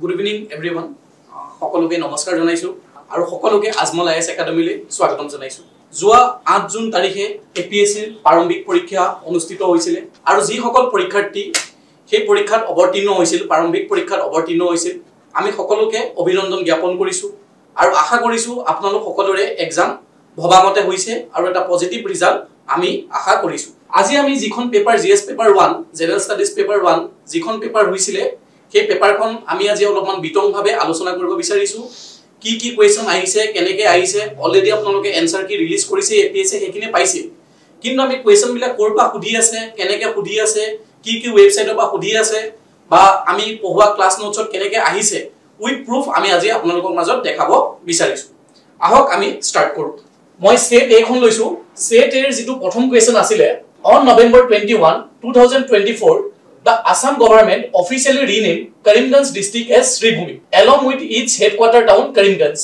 Good evening everyone. সকলোকে নমস্কাৰ জনাইছো আৰু সকলোকে আজমল আইএছ একাডেমীলৈ স্বাগতম জনাইছো। যোৱা 8 জুন তাৰিখে এপিএসসিৰ প্ৰাৰম্ভিক পৰীক্ষা অনুষ্ঠিত হৈছিল আৰু যি সকল পৰীক্ষাৰ্থী সেই পৰীক্ষাত অৱতীৰ্ণ হৈছিল প্ৰাৰম্ভিক পৰীক্ষাত অৱতীৰ্ণ হৈছিল আমি সকলোকে অভিনন্দন জ্ঞাপন কৰিছো আৰু আশা কৰিছো আপোনালোক সকলোৰে এক্সাম ভবামতে হৈছে আৰু এটা পজিটিভ ৰিজাল্ট আমি আশা কৰিছো। আজি আমি যিখন paper GS paper 1 general studies paper 1 যিখন পেপাৰ হৈছিল সেই পেপাৰখন আমি আজি অলপমান বিতংভাৱে আলোচনা কৰিব বিচাৰিছো। কি কি কোৱেশ্চন আহিছে কেনেকৈ আহিছে অলৰেডি আপোনালোকে এনসাৰ কি ৰিলিজ কৰিছে এপিএসসি হেকিনে পাইছে, কিন্তু আমি কোৱেশ্চন বিলাক ক'ৰ পৰা সুধি আছে কেনেকৈ সুধি আছে কি কি ওয়েবসাইটৰ পৰা সুধি আছে বা আমি পঢ়োৱা ক্লাছ নোটছত কেনেকৈ আহিছে উইথ প্ৰুফ আমি আজি আপোনালোকৰ মাজত দেখাব বিচাৰিছো। আহক আমি স্টাৰ্ট কৰো। মই সেট এখন লৈছো। সেট এৰ যেটো প্ৰথম কোৱেশ্চন আছিল on November 21 2024 the Assam government officially renamed Karimganj district as Sribhumi along with its headquarter town Karimganj,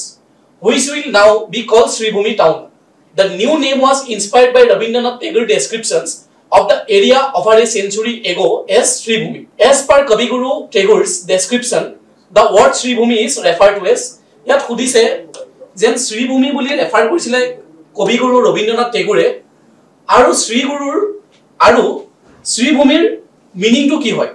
which will now be called Sribhumi town. The new name was inspired by Rabindranath Tagore descriptions of the area over a century ago as Sribhumi. As per Kavi Guru Tagore's description, the word Sribhumi is referred to as yat khudise jen Sribhumi boli refer korisile Kavi Guru Rabindranath Tagore aru Sri Gurur aru Sribhumir meaning to ki hoy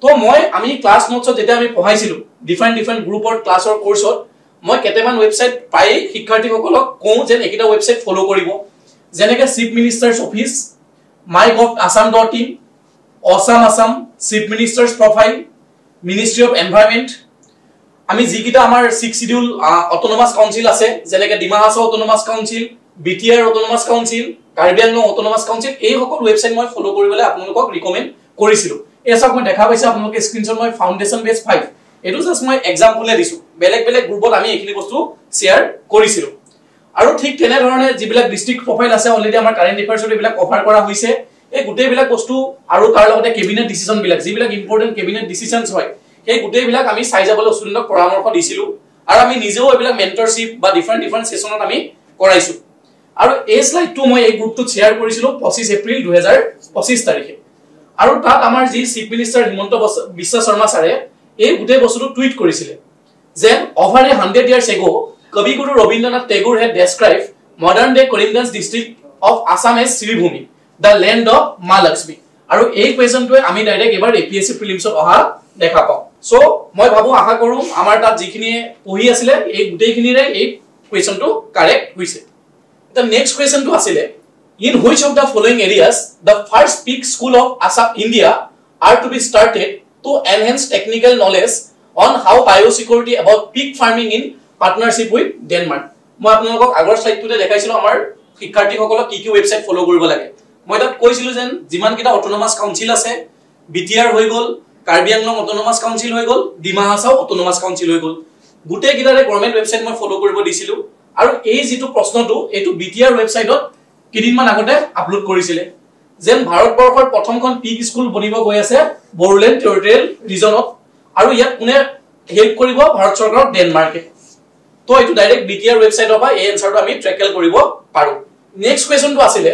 to moi ami class notes jeta ami পঢ়াইছিলো different গ্ৰুপৰ ক্লাছৰ কোৰ্সত মই কেটেমান website পাই শিক্ষাৰ্থীসকলক কোন যেন একটা website follow কৰিব যেনেকৈ chief minister's office mygov.assam.in awesome assam chief ministers profile ministry of environment আমি যিকিটা আমাৰ 6 শিডিউল অটোনমাস কাউন্সিল আছে যেনেকৈ Dima Hasao autonomous council BTR autonomous council Karbi Anglong autonomous council এই সকল ওয়েবসাইট মই ফলো কৰিবলৈ আপোনালোকক ৰিকমেন্ড কৰিছিলো। এসব মই দেখা পাইছে আপোনালোকে স্ক্ৰিনশ্বট মই ফাউন্ডেশন বেস 5 এটো জাস্ট মই এক্সাম্পলে দিছো বেলেগ গ্ৰুপত আমি এইখিনি বস্তু শেয়াৰ কৰিছিলো আৰু ঠিক তেনে ধৰণে যিবিলাক ডিস্ট্ৰিক্ট প্ৰফাইল আছে অলৰেডি আমাৰ কাৰেন্ট এফেয়াৰ্ছত এইবিলাক অফাৰ কৰা হৈছে। এই গুটেইবিলাক বস্তু আৰু তাৰ লগতে কেবিনেট ডিসিশন বিলাক যিবিলাক ইম্পৰ্টেন্ট কেবিনেট ডিসিশনস হয় সেই গুটেইবিলাক আমি চাই যাবলৈ ষ্টুডেন্টক পৰামৰ্শ দিছিলো আৰু আমি নিজেও এইবিলাক মেন্টৰশিপ বা ডিফাৰেন্ট সেশনত আমি কৰাইছো আৰু এই স্লাইডটো মই এই গ্ৰুপটোত শেয়াৰ কৰিছিলো 25 এপ্ৰিল 2025 তাৰিখে আৰু তাত আমাৰ যি চিফ মিনিষ্টাৰ হিমন্ত বিশ্ব শৰ্মা ছাৰে এই গুটেই বস্তুটো টুইট কৰিছিল যে over 100 years ago Kavi Guru Rabindranath Tagore had described modern day Karimganj district of Assam as Sribhumi, the land of Ma Lakshmi. আৰু এই কোৱেশ্চনটোৱে আমি ডাইৰেক্ট এবাৰ এপিএসসি প্ৰিলিমছত অহা দেখা পাওঁ। সো মই ভাবো আশা কৰো আমাৰ তাত যিখিনি পঢ়ি আছিল এই গুটেইখিনিৰে এই কোৱেশ্চনটো কাৰেক্ট হৈছে। The next question to asile in which of the following areas the first peak school of Assam India are to be started to enhance technical knowledge on how biosecurity about pig farming in partnership with Denmark. মই আপোনালোকক আগৰ স্লাইডটোতে দেখাইছিলো আমাৰ শিক্ষাৰ্থীসকলক কি কি website follow কৰিব লাগে। মই তাত কৈছিলো যেন যিমান কিটা অটোনমাস কাউন্সিল আছে বিটিআৰ হৈ গল কাৰ্বি আংলং অটোনমাস কাউন্সিল হৈ গল ডিমা হাছাও অটোনমাস কাউন্সিল হৈ গল গুটেই কিটাৰে গভৰ্ণমেন্ট ওয়েবসাইট মই ফলো কৰিব দিছিলো আৰু এই যেটো প্ৰশ্নটো এটো বিটিআৰ ওয়েবসাইটত কিদিনমান আগতে আপলোড কৰিছিল যেন ভাৰতবৰ্ষৰ প্ৰথমখন পিগ স্কুল বনিব গৈ আছে বড়োলেণ্ড টেৰিটৰিয়েল ৰিজনত আৰু ইয়াত কোনে হেল্প কৰিব ভাৰত চৰকাৰৰ ডেনমাৰ্কে। তো এটো ডাইৰেক্ট বিটিআৰ ওয়েবসাইটৰ পৰা এই এনসাৰটো আমি ট্ৰেকেল কৰিব পাৰো। নেক্সট কোৱেশ্চনটো আছিল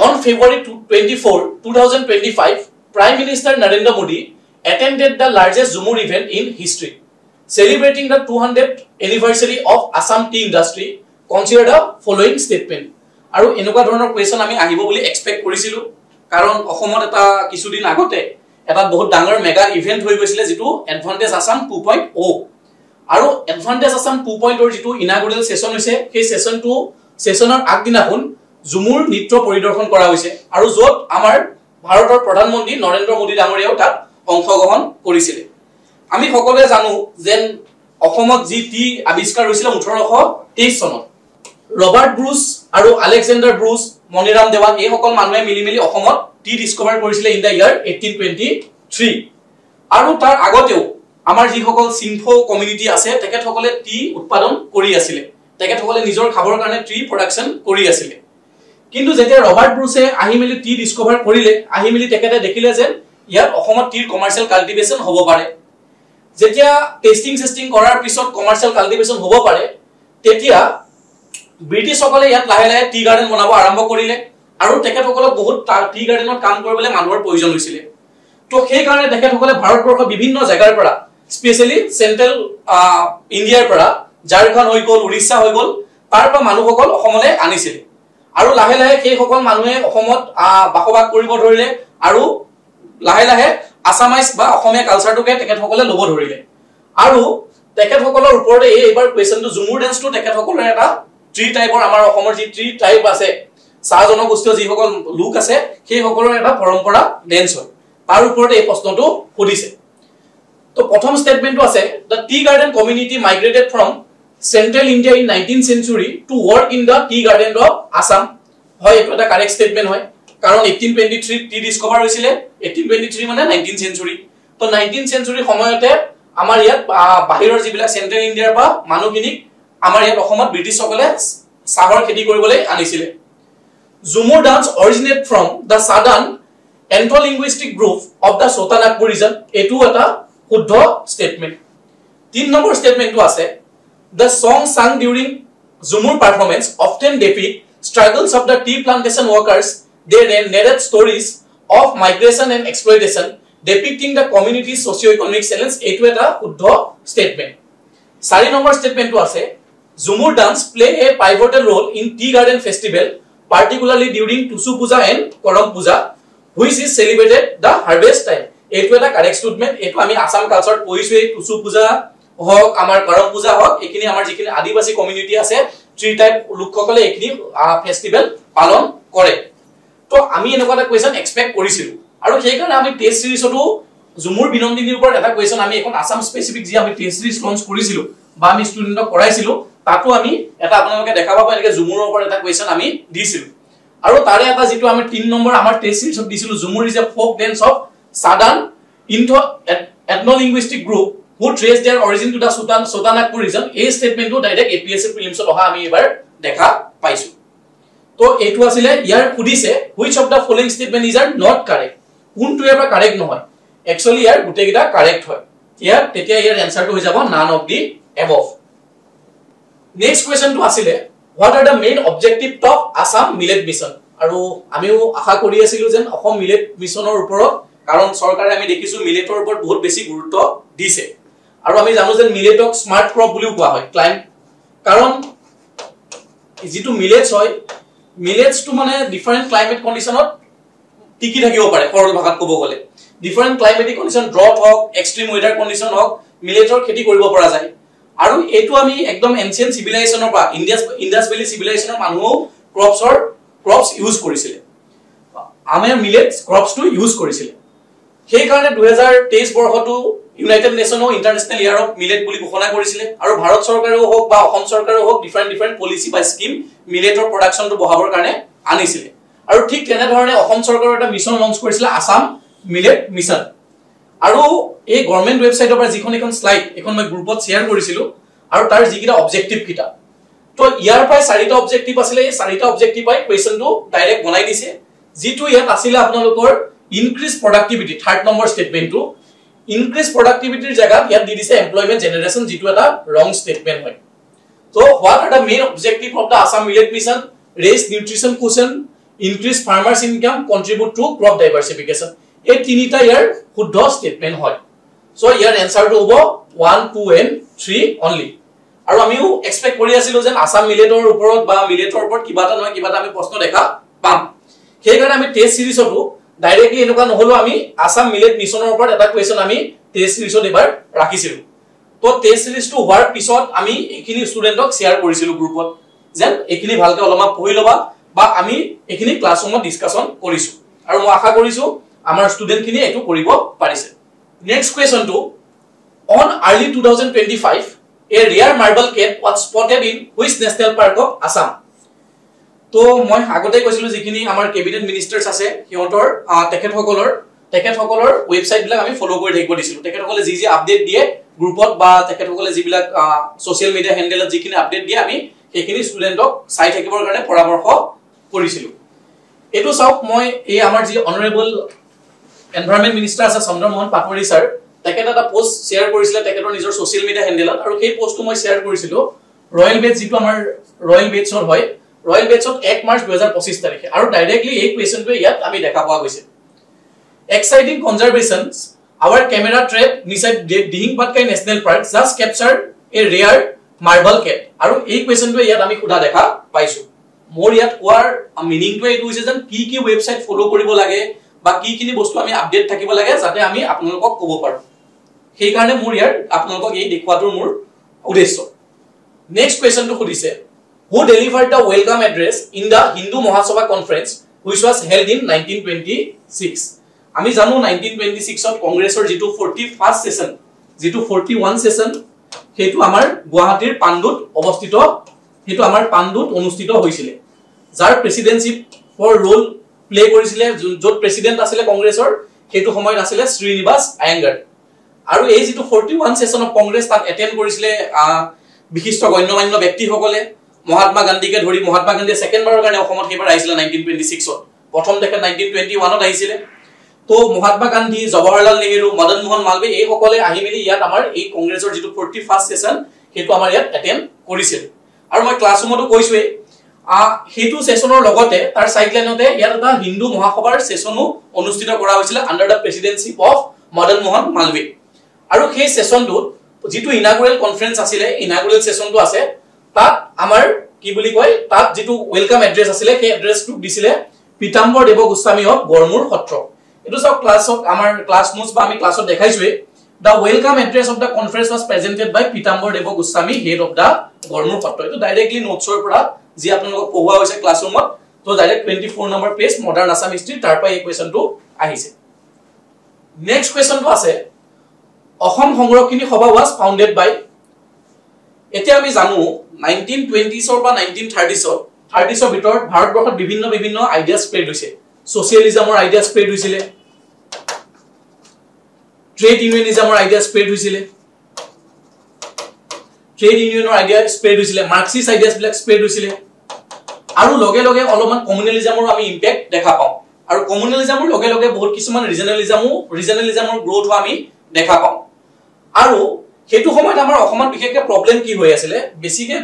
on February 24 2025 Prime Minister Narendra Modi attended the largest Zumur event in history celebrating the 200th anniversary of Assam tea industry. Consider the following statement. আৰু এনেকুৱা ধৰণৰ কোৱেশ্চন আমি আহিব বুলি এক্সপেক্ট কৰিছিলো কাৰণ অসমত এটা কিছুদিন আগতে এটা বহুত ডাঙৰ মেগা ইভেন্ট হৈ গৈছিল যেটো এডভান্টেজ আসাম 2.0 আৰু এডভান্টেজ আসাম 2.0 ৰ যেটো ইনাগুৰেল সেশন হৈছে সেই সেশনৰ আগদিনাখন জুমুৰ নৃত্য পৰিদৰ্শন কৰা হৈছে আৰু যত আমাৰ ভাৰতৰ প্ৰধানমন্ত্ৰী নৰেন্দ্ৰ মোদী ডাঙৰীয়াও তাত অংশগ্ৰহণ কৰিছিল। আমি সকলোৱে জানো যে অসমত যি টি আৱিষ্কাৰ হৈছিল 1823 চনত ৰবাৰ্ট ব্ৰুচ আৰু আলেকজেণ্ডাৰ ব্ৰুচ মনিৰাম দেৱান এই সকল মানুহে মিলি অসমত টি ডিসকভাৰ কৰিছিল ইন দা ইয়াৰ 1823 আৰু তাৰ আগতেও আমাৰ যি সকল সিনফো কমিউনিটি আছে তেখেতসকলে টি উৎপাদন কৰি আছিল তেখেতসকলে নিজৰ খাবৰ কাৰণে টি প্ৰডাকচন কৰি আছিল কিন্তু যেতিয়া ৰবাৰ্ট ব্ৰুচে আহি মিলি টি ডিসকভাৰ কৰিলে আহি মিলি তেখেতে দেখিলে যে ইয়াত অসমত টিৰ কমাৰ্শিয়েল কাল্টিভেশন হ'ব পাৰে যেতিয়া টেস্টিং কৰাৰ পিছত কমাৰ্শিয়েল কাল্টিভেশন হ'ব পাৰে তেতিয়া ব্ৰিটিছসকলে ইয়াত লাহে লাহে টি গাৰ্ডেন বনাব আৰম্ভ কৰিলে আৰু তেখেতসকলক বহুত টি গাৰ্ডেনত কাম কৰিবলৈ মানুহৰ প্ৰয়োজন হৈছিল তো সেই কাৰণে তেখেতসকলে ভাৰতবৰ্ষৰ বিভিন্ন জায়গাৰ পৰা স্পেশালি সেন্ট্ৰেল ইণ্ডিয়াৰ পৰা ঝাৰখণ্ড হৈ গ'ল উৰিষ্যা হৈ গ'ল তাৰ পৰা মানুহসকল অসমলৈ আনিছিল আৰু লাহে লাহে সেই সকল মানুহে অসমত বাসবাস কৰিব ধৰিলে আৰু লাহে লাহে আসামাইজ বা অসমীয়া কালচাৰটোকে তেখেতসকলে ল'ব ধৰিলে আৰু তেখেতসকলৰ ওপৰতে এইবাৰ কুৱেশ্যনটো ঝুমুৰ ডেন্সটো তেখেতসকলৰ এটা ট্ৰি টাইপৰ আমাৰ অসমৰ যি ট্ৰি টাইপ আছে চাহ জনগোষ্ঠীয় যিসকল লোক আছে সেই সকলৰ এটা পৰম্পৰা ডেন্স হয় তাৰ ওপৰতে এই প্ৰশ্নটো সুধিছে তো প্ৰথম স্টেটমেন্টটো আছে the tea garden community migrated from central India in 19th century to work in the tea garden of Assam হয় এইটো এটা কাৰেক্ট স্টেটমেন্ট হয় কাৰণ 1823 টি ডিসকভাৰ হৈছিল 1823 মানে 19th century তো 19th century সময়তে আমাৰ ইয়াত বাহিৰৰ যিবিলাক সেন্ট্ৰেল ইণ্ডিয়াৰ পৰা মানুহখিনিক আমাৰ ইয়াত অসমত ব্ৰিটিছসকলে চাহৰ খেতি কৰিবলৈ আনিছিল Zumur dance originate from the southern ethno-linguistic group of the Sotanakpur region. Etu eta shuddha statement. 3 number statement to ase the song sung during Zumur performance often depict struggles of the tea plantation workers. They narrate stories of migration and exploitation, depicting the community's socio-economic challenge. Etu eta shuddha statement. 4 number statement to ase Zumur dance play a pivotal role in tea garden festival, particularly during Tusu Puja and Koram Puja, which is celebrated the harvest time. Etu eta correct statement. Etu ami Assam culture poiswe Tusu Puja hok amar Koram Puja hok ekini amar jikini adivasi community ase tree type lukkokole ekini festival palon kore. To ami enokwa eta question expect korisilu aru sei karone ami test series otu Zumur Binondinir upor eta question ami ekon Assam specific ji ami test series launch korisilu ba ami student কৰাইছিলো তাতো আমি এটা আপোনালোকে দেখা পাব এনেকে জুমুৰৰ ওপৰত এটা কোৱেশ্চন আমি দিছিল আৰু তাৰে এটা যেটো আমি 3 নম্বৰ আমাৰ টেষ্ট সিৰিজত দিছিল Jhumur is a folk dance of southern ethno-linguistic group who trace their origin to the Sotanakpur region এই স্টেটমেন্টটো ডাইৰেক্ট এপিএসসি প্ৰিলিমছত অহা আমি এবাৰ দেখা পাইছো তো এটো আছিল ইয়াৰ সুধিছে which of the following statement is not correct কোনটো এবাৰ কাৰেক্ট নহয় একচুয়ালি ইয়াৰ গুটেকিটা কাৰেক্ট হয় ইয়াৰ তেতিয়া ইয়াৰ আনসাৰটো হৈ যাব none of the above Next question to asile what are the main objectives of Assam Millet Mission aru amiu akha kori asilu jen Assam Millet Missionor oporot karon sarkare ami dekhisu milletor opor bahut beshi gurutto dise aru ami janu jen milletok smart crop buliu koa hoy climate karon jitu millets hoy millets to mane different climate conditionot tiki thakibo pare korol bhagat kobo gole different climatic condition drought hok extreme weather condition hok milletor kheti koribo pora jay আৰু এটো আমি একদম ancient সিভিলাইজেশনৰ পৰা Indus valley সিভিলাইজেশনৰ মানুহ ক্ৰপস use কৰিছিল আমাৰ millets ক্ৰপস to use কৰিছিল সেই কাৰণে 2023 বৰ্ষটো ইউনাইটেড নেশন ও ইন্টাৰনেশনাল ইয়াৰ অফ মিলেট বুলি ঘোষণা কৰিছিল আৰু ভাৰত চৰকাৰেও হওক বা অসম চৰকাৰেও হওক ডিফাৰেন্ট পলিসি বা স্কিম মিলেটৰ প্ৰডাকশনটো বহাবৰ কাৰণে আনিছিল আৰু ঠিক তেনে ধৰণে অসম চৰকাৰৰ এটা মিছন লঞ্চ কৰিছিল আসাম মিলেট মিছন আৰু এই গভৰ্নমেন্ট ওয়েবসাইটৰ পৰা যিখন এখন স্লাইড এখন মই গ্ৰুপত শেয়াৰ কৰিছিলো আৰু তাৰ যিকিটা অবজেক্টিভ কিটা তো ইয়াৰ পৰাই চাৰিটা অবজেক্টিভ আছিল এই চাৰিটা অবজেক্টিভ পাই কোৱেশ্চনটো ডাইৰেক্ট বনাই দিছে যিটো ইয়াত আছিল আপোনালোকৰ ইনক্ৰিজ প্ৰডাক্টিভিটি থাৰ্ড নম্বৰ স্টেটমেন্টটো ইনক্ৰিজ প্ৰডাক্টিভিটিৰ জায়গাত ইয়াত দি দিছে এমপ্লয়মেন্ট জেনাৰেশন যিটো এটা ৰং স্টেটমেন্ট হয় তো what are the main objective of the Assam millet mission raise nutrition question increase farmers income contribute to crop diversification এই তিনিটা ইয়াৰ শুদ্ধ স্টেটমেন্ট হয় সো ইয়াৰ আনসাৰটো হ'ব 1 2 and 3 only আৰু আমিও এক্সপেক্ট কৰি আছিলো যে আসাম মিলেটৰ ওপৰত বা মিলেটৰ ওপৰত কিবাটা নহয় কিবাটা আমি প্ৰশ্ন দেখা পাম সেই কাৰণে আমি টেষ্ট সিৰিজটো ডাইৰেক্টলি এনেকুৱা নহলো আমি আসাম মিলেট মিছনৰ ওপৰত এটা কোৱেশ্চন আমি টেষ্ট সিৰিজত এবাৰ ৰাখিছিলো তো টেষ্ট সিৰিজটো হোৱাৰ পিছত আমি এখিনি ষ্টুডেন্টক শেয়াৰ কৰিছিলো গ্ৰুপত যেন এখিনি ভালকে অলপমান পঢ়ি লবা বা আমি এখিনি ক্লাছৰুমত ডিসকাশন কৰিছো আৰু মই আশা কৰিছো আমাৰ ষ্টুডেন্ট খিনি এটো কৰিব পাৰিছে next question to on early 2025 a rare marble cat was spotted in which national park of Assam to moi agote koisilu jikini amar cabinet ministers ase hiotor tekhethokolor website bilak ami follow kori thakbo disilu tekhetokole ji update die groupot ba tekhetokole ji bilak social media handle jikini update die ami hekini studentok sai thakibor karone paramorsho korisilu etu sauk moi ei amar ji honorable environment minister ase Chandramohan Patwari sir তেকেটা এটা post share কৰিছিল তেকেটৰ নিজৰ social media হ্যান্ডেলত আৰু সেই পোস্টটো মই share কৰিছিলো royal বেজ যিটো আমাৰ ৰয়েল বেজৰ হয় ৰয়েল বেজত 1 মাৰ্চ 2025 তাৰিখে আৰু ডাইৰেক্টলি এই কোৱেশ্চনটো ইয়াত আমি দেখা পোৱা গৈছে exciting কনজাৰভেশনস our camera trap inside Dihing Patkai National Park just captured a rare marble cat. আৰু এই কোৱেশ্চনটো ইয়াত আমি খুদা দেখা পাইছো মোৰ ইয়াত কোৱাৰ মিনিংটো এইটো হৈছে যেন কি ওয়েবসাইট ফলো কৰিব লাগে বা কিনি বস্তু আমি আপডেট থাকিব লাগে যাতে আমি আপোনালোকক ক'ব পাৰো সেই কাৰণে মোৰ ইয়াত আপোনালোকক এই দেখুৱাটোৰ মোৰ উদ্দেশ্য next কোৱেশ্চনটো খুদিছে who delivered the welcome address in the Hindu Mahasabha conference which was held in 1926 আমি জানো 1926 ত কংগ্ৰেছৰ যেটো 41st সেশন যেটো 41 সেশন হেতু আমাৰ গুৱাহাটীৰ পাণ্ডুত অৱস্থিত হেতু আমাৰ পাণ্ডুত অনুষ্ঠিত হৈছিল যাৰ প্ৰেসিডেন্সি ফৰ ৰোল প্লে কৰিছিল য'ত প্ৰেসিডেন্ট আছিল কংগ্ৰেছৰ হেতু সময়ত আছিল শ্ৰীনিবাস আয়াঙ্গাৰ আৰু এই যেটো 41 সেশন অফ কংগ্ৰেছ তাত এটেন্ড কৰিছিল বিশিষ্ট গণ্যমান্য ব্যক্তিসকলে মহাত্মা গান্ধীকে ধৰি মহাত্মা গান্ধীয়ে সেকেন্ড বাৰৰ কাৰণে অসমত হেবাৰ আহিছিল 1926 ত প্ৰথম দেখে 1921 ত আহিছিল তো মহাত্মা গান্ধী জৱাহৰলাল নেহেৰু মদন মোহন মালবী এই সকলে আহি মিলি ইয়াত আমাৰ এই কংগ্ৰেছৰ যেটো 41st সেশন হেতু আমাৰ ইয়াত এটেন্ড কৰিছিল আৰু মই ক্লাছৰুমতো কৈছোৱে হেতু সেশনৰ লগতে তাৰ সাইডলাইনতে ইয়াত এটা হিন্দু মহাসভাৰ সেশনো অনুষ্ঠিত কৰা হৈছিল under the presidency of Madan Mohan Malaviya আৰু সেই সেশনটো যেটো ইনাগুৰেল কনফাৰেন্স আছিল ইনাগুৰেল সেশনটো আছে তাত আমাৰ কি বুলি কয় তাত যেটো ওয়েলকাম এড্ৰেছ আছিল সেই এড্ৰেছটো দিছিল পিতাম্বৰ দেৱ গোস্বামী অফ গড়মুৰ সত্ৰ এটো সব ক্লাছত আমাৰ ক্লাছ নোটস বা আমি ক্লাছত দেখাইছোৱে the welcome address of the conference was presented by Pitambar Dev Goswami head of the Garmur সত্ৰ এটো ডাইৰেক্টলি নোটছৰ পৰা যি আপোনালোকক পঢ়োৱা হৈছে ক্লাছৰুমত তো direct 24 number page modern Assam history তাৰ পৰা এই কোৱেশ্চনটো আহিছে নেক্সট কোৱেশ্চনটো আছে অসম সংৰক্ষণী সভা was founded by এতিয়া আমি জানো 1920s বা 1930s ৰ ভিতৰত ভাৰতবৰ্ষত বিভিন্ন আইডিয়া স্প্ৰেড হৈছে সোশিয়ালিজমৰ আইডিয়া স্প্ৰেড হৈছিল ট্ৰেড ইউনিয়নিজমৰ আইডিয়া স্প্ৰেড হৈছিল ট্ৰেড ইউনিয়নৰ আইডিয়া স্প্ৰেড হৈছিল মাৰ্কসিষ্ট আইডিয়াছ বিলাক স্প্ৰেড হৈছিল আৰু লগে লগে অলপমান কমিউনালিজমৰ আমি ইম্প্যাক্ট দেখা পাওঁ আৰু কমিউনালিজমৰ লগে লগে বহুত কিছুমান ৰিজনালিজমৰ গ্ৰোথ আমি দেখা পাওঁ আৰু হেতু সময়ত আমাৰ অসমত বিশেষকৈ প্ৰবলেম কি হৈ আছিল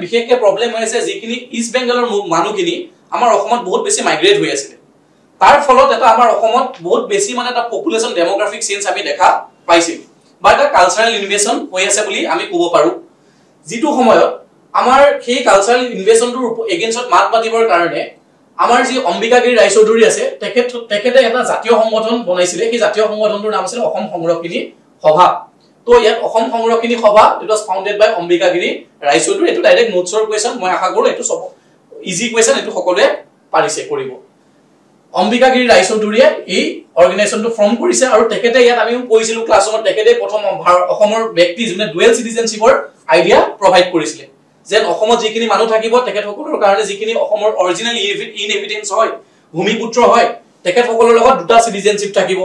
বিশেষকৈ প্ৰবলেম হৈ আছে যিখিনি ইষ্ট বেংগলৰ মানুহখিনি আমাৰ অসমত বহুত বেছি মাইগ্ৰেট হৈ আছিল তাৰ ফলত এটা আমাৰ অসমত বহুত বেছি মানে এটা পপুলেশন ডেমোগ্ৰাফিক চেঞ্জ আমি দেখা পাইছিল বা এটা কালচাৰেল ইনভেশন হৈ আছে বুলি আমি ক'ব পাৰো যেটো সময়ত আমাৰ সেই কালচাৰেল ইনভেশনটোৰ এগেইনষ্টত মাত মাতিবৰ কাৰণে আমাৰ যি অম্বিকাগিৰি ৰায়চৌধুৰী আছে তেখেতে এটা জাতীয় সংগঠন বনাইছিল সেই জাতীয় সংগঠনটোৰ নাম আছিল অসম সংৰক্ষণী সভা তো ইয়াত অসম সংৰক্ষণী সভা ইট ওয়াজ ফাউন্ডেড বাই অম্বিকাগিৰি ৰায়চৌধুৰী এটো ডাইৰেক্ট নোটছৰ কোৱেশ্চন মই আশা কৰো এটো সব ইজি কোৱেশ্চন এটো সকলোৱে পাৰিছে কৰিব অম্বিকাগিৰি ৰায়চৌধুৰীয়ে এই অৰ্গানাইজেশনটো ফৰ্ম কৰিছে আৰু তেখেতে ইয়াত আমিও কৈছিলো ক্লাছৰুমত তেখেতে প্ৰথম অসমৰ ব্যক্তি যোনে ডুৱেল সিটিজেনশিপৰ আইডিয়া প্ৰভাইড কৰিছিল যেন অসমত যিখিনি মানুহ থাকিব তেখেতসকলৰ কাৰণে যিখিনি অসমৰ অৰিজিনাল ইনহেবিটেন্স হয় ভূমিপুত্ৰ হয় তেখেতসকলৰ লগত দুটা সিটিজেনশিপ থাকিব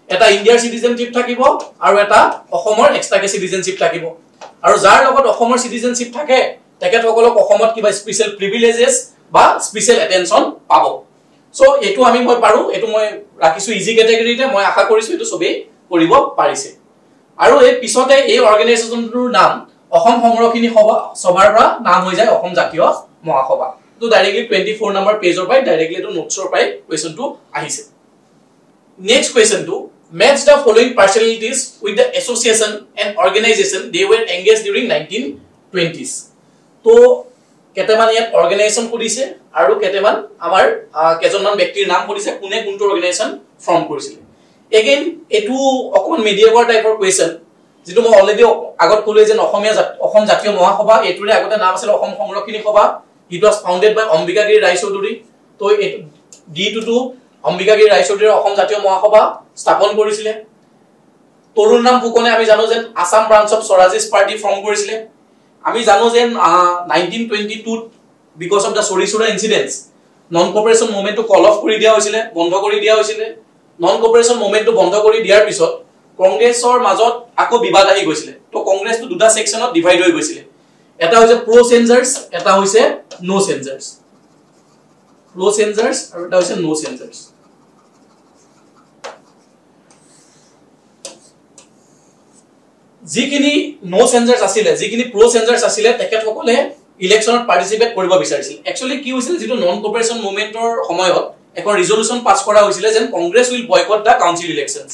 এটা ইণ্ডিয়াৰ সিটিজেনশিপ থাকিব আৰু এটা অসমৰ এক্সট্ৰাকে সিটিজেনশিপ থাকিব আৰু যাৰ লগত অসমৰ সিটিজেনশিপ থাকে তেখেতসকলক অসমত কিবা স্পেশাল প্ৰিভিলেজেস বা স্পেশাল এটেনশন পাব সো এটো আমি মই পাৰো এটো মই ৰাখিছো ইজি ক্যাটাগৰীতে মই আশা কৰিছো এটো সবে কৰিব পাৰিছে আৰু এই পিছতে এই অৰ্গানাইজেশনটোৰ নাম অসম সংৰক্ষণী সভাৰ পৰা নাম হৈ যায় অসম জাতীয় মহাসভা তো ডাইৰেক্টলি 24 নম্বৰ পেজৰ পৰাই ডাইৰেক্টলি এটো নোটছৰ পৰাই কোৱেশ্চনটো আহিছে next কোৱেশ্চনটো match the following partialities with the association and organization they were engaged during 1920s তো কেতেমান ইয়াত অৰ্গানাইজেশন কৰিছে আৰু কেতেমান আমাৰ কেজনমান ব্যক্তিৰ নাম কৰিছে কোনে কোনটো অৰ্গানাইজেশন ফৰ্ম কৰিছিল এগেইন এটো অকমান মিডিয়েভাৰ টাইপৰ কোৱেশ্চন যেটো মই অলৰেডি আগত কলোৱে যে অসম জাতীয় মহাসভা এটোৰে আগতে নাম আছিল অসম সংৰক্ষণী সভা ইট ওয়াজ ফাউন্ডেড বাই অম্বিকাগিৰি ৰায়চৌধুৰী তো ডি টু অম্বিকাগিৰি ৰায়চৌধুৰীৰ অসম জাতীয় মহাসভা স্থাপন কৰিছিল তৰুণ ৰাম ফুকনে আমি জানো যে Assam branch of স্বৰাজিষ্ট party form কৰিছিল আমি জানো যে 1922 because of the সৰিসুৰা incidents non কোঅপাৰেশন মুভমেন্টটো call of কৰি দিয়া হৈছিল বন্ধ কৰি দিয়া হৈছিল নন কোঅপাৰেশন মুভমেন্টটো বন্ধ কৰি দিয়াৰ পিছত কংগ্ৰেছৰ মাজত আকৌ বিবাদ আহি গৈছিল তো কংগ্ৰেছটো দুটা সেকশনত ডিভাইড হৈ গৈছিল এটা হৈছে প্ৰো চেঞ্জাৰ্স এটা হৈছে নো চেঞ্জাৰ্স আৰু এটা হৈছে নো চেঞ্জাৰ্স যিখিনি নো চেঞ্জাৰ্স আছিল যিখিনি প্ৰো চেঞ্জাৰ্স আছিল তেখেতসকলে ইলেকশনত পাৰ্টিসিপেট কৰিব বিচাৰিছিল একচুয়ালি কি হৈছিল যেটো নন কোঅপাৰেশন মুভমেন্টৰ সময়ত এখন ৰিজল্যুশন পাস কৰা হৈছিল যেন Congress will boycott the council elections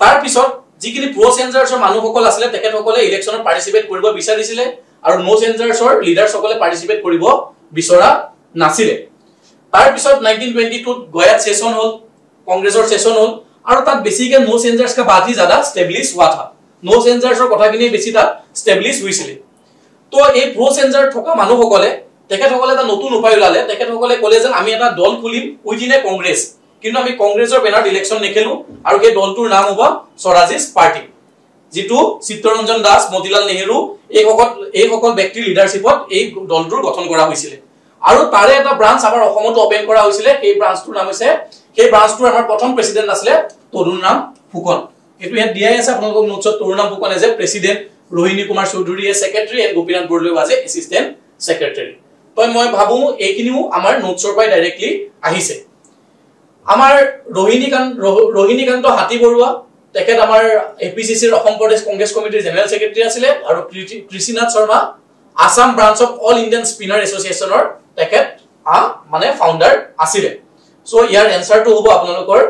তাৰ পিছত যিখিনি প্ৰ চেঞ্জাৰ্ছৰ মানুহসকল আছিল তেখেতসকলে ইলেকশ্যনত পাৰ্টিসিপেট কৰিব বিচাৰিছিলে আৰু নো চেঞ্জাৰ্ছৰ লিডাৰসকলে পাৰ্টিসিপেট কৰিব বিচৰা নাছিলে তাৰ পিছত 1922 ত গয়াত সেশন হল कांग्रेसर सेशन হল আৰু তাত বেছিকে নো চেঞ্জাৰ্ছ কা বাত হি ज्यादा স্টেবলিশ হোৱা থা নো চেঞ্জাৰ্ছৰ কথাখিনি বেছি তাত স্টেবলিশ হৈছিল তো এই প্ৰ চেঞ্জাৰ থকা মানুহসকলে তেখেতসকলে এটা নতুন উপায় লালে তেখেতসকলে কলে যে আমি এটা দল খুলিম উইদিনে কংগ্ৰেছ কিন্তু আমি কংগ্ৰেছৰ বেনাৰত ইলেকশ্যন নেখেলো আৰু এই দলটোৰ নাম হ'ব স্বৰাজিষ্ট পাৰ্টি যেটো চিত্তৰঞ্জন দাস মতিলাল নেহেৰু এই সকল ব্যক্তিৰ লিডাৰশ্বিপত এই দলটোৰ গঠন কৰা হৈছিল আৰু তাৰে এটা ব্ৰাঞ্চ আমাৰ অসমত ওপেন কৰা হৈছিল এই ব্ৰাঞ্চটোৰ নাম হৈছে সেই ব্ৰাঞ্চটোৰ আমাৰ প্ৰথম প্ৰেসিডেন্ট আছিল তৰুণৰাম ফুকন এটো ইয়াত দিয়াই আছে আপোনালোকক নোটছত Tarunram Phukan as a president Rohini Kumar Chaudhary as secretary and Gopinath Bordoloi was assistant secretary तो মই ভাবু এইখিনিও আমাৰ নোটছৰ পৰাই ডাইৰেক্টলি আহিছে আমাৰ रोहिणीकांत हाथी बरुवा তেখেত আমাৰ এপিসিসিৰ অসম প্ৰদেশ কংগ্ৰেছ কমিটিৰ জেনেৰেল সেক্ৰেটাৰি আছিল আৰু Krishnanath Sharma Assam branch of all Indian spinner এছ'চিয়েচনৰ তেখেত মানে ফাউন্ডাৰ আছিল সো ইয়াৰ এনসাৰটো হ'ব আপোনালোকৰ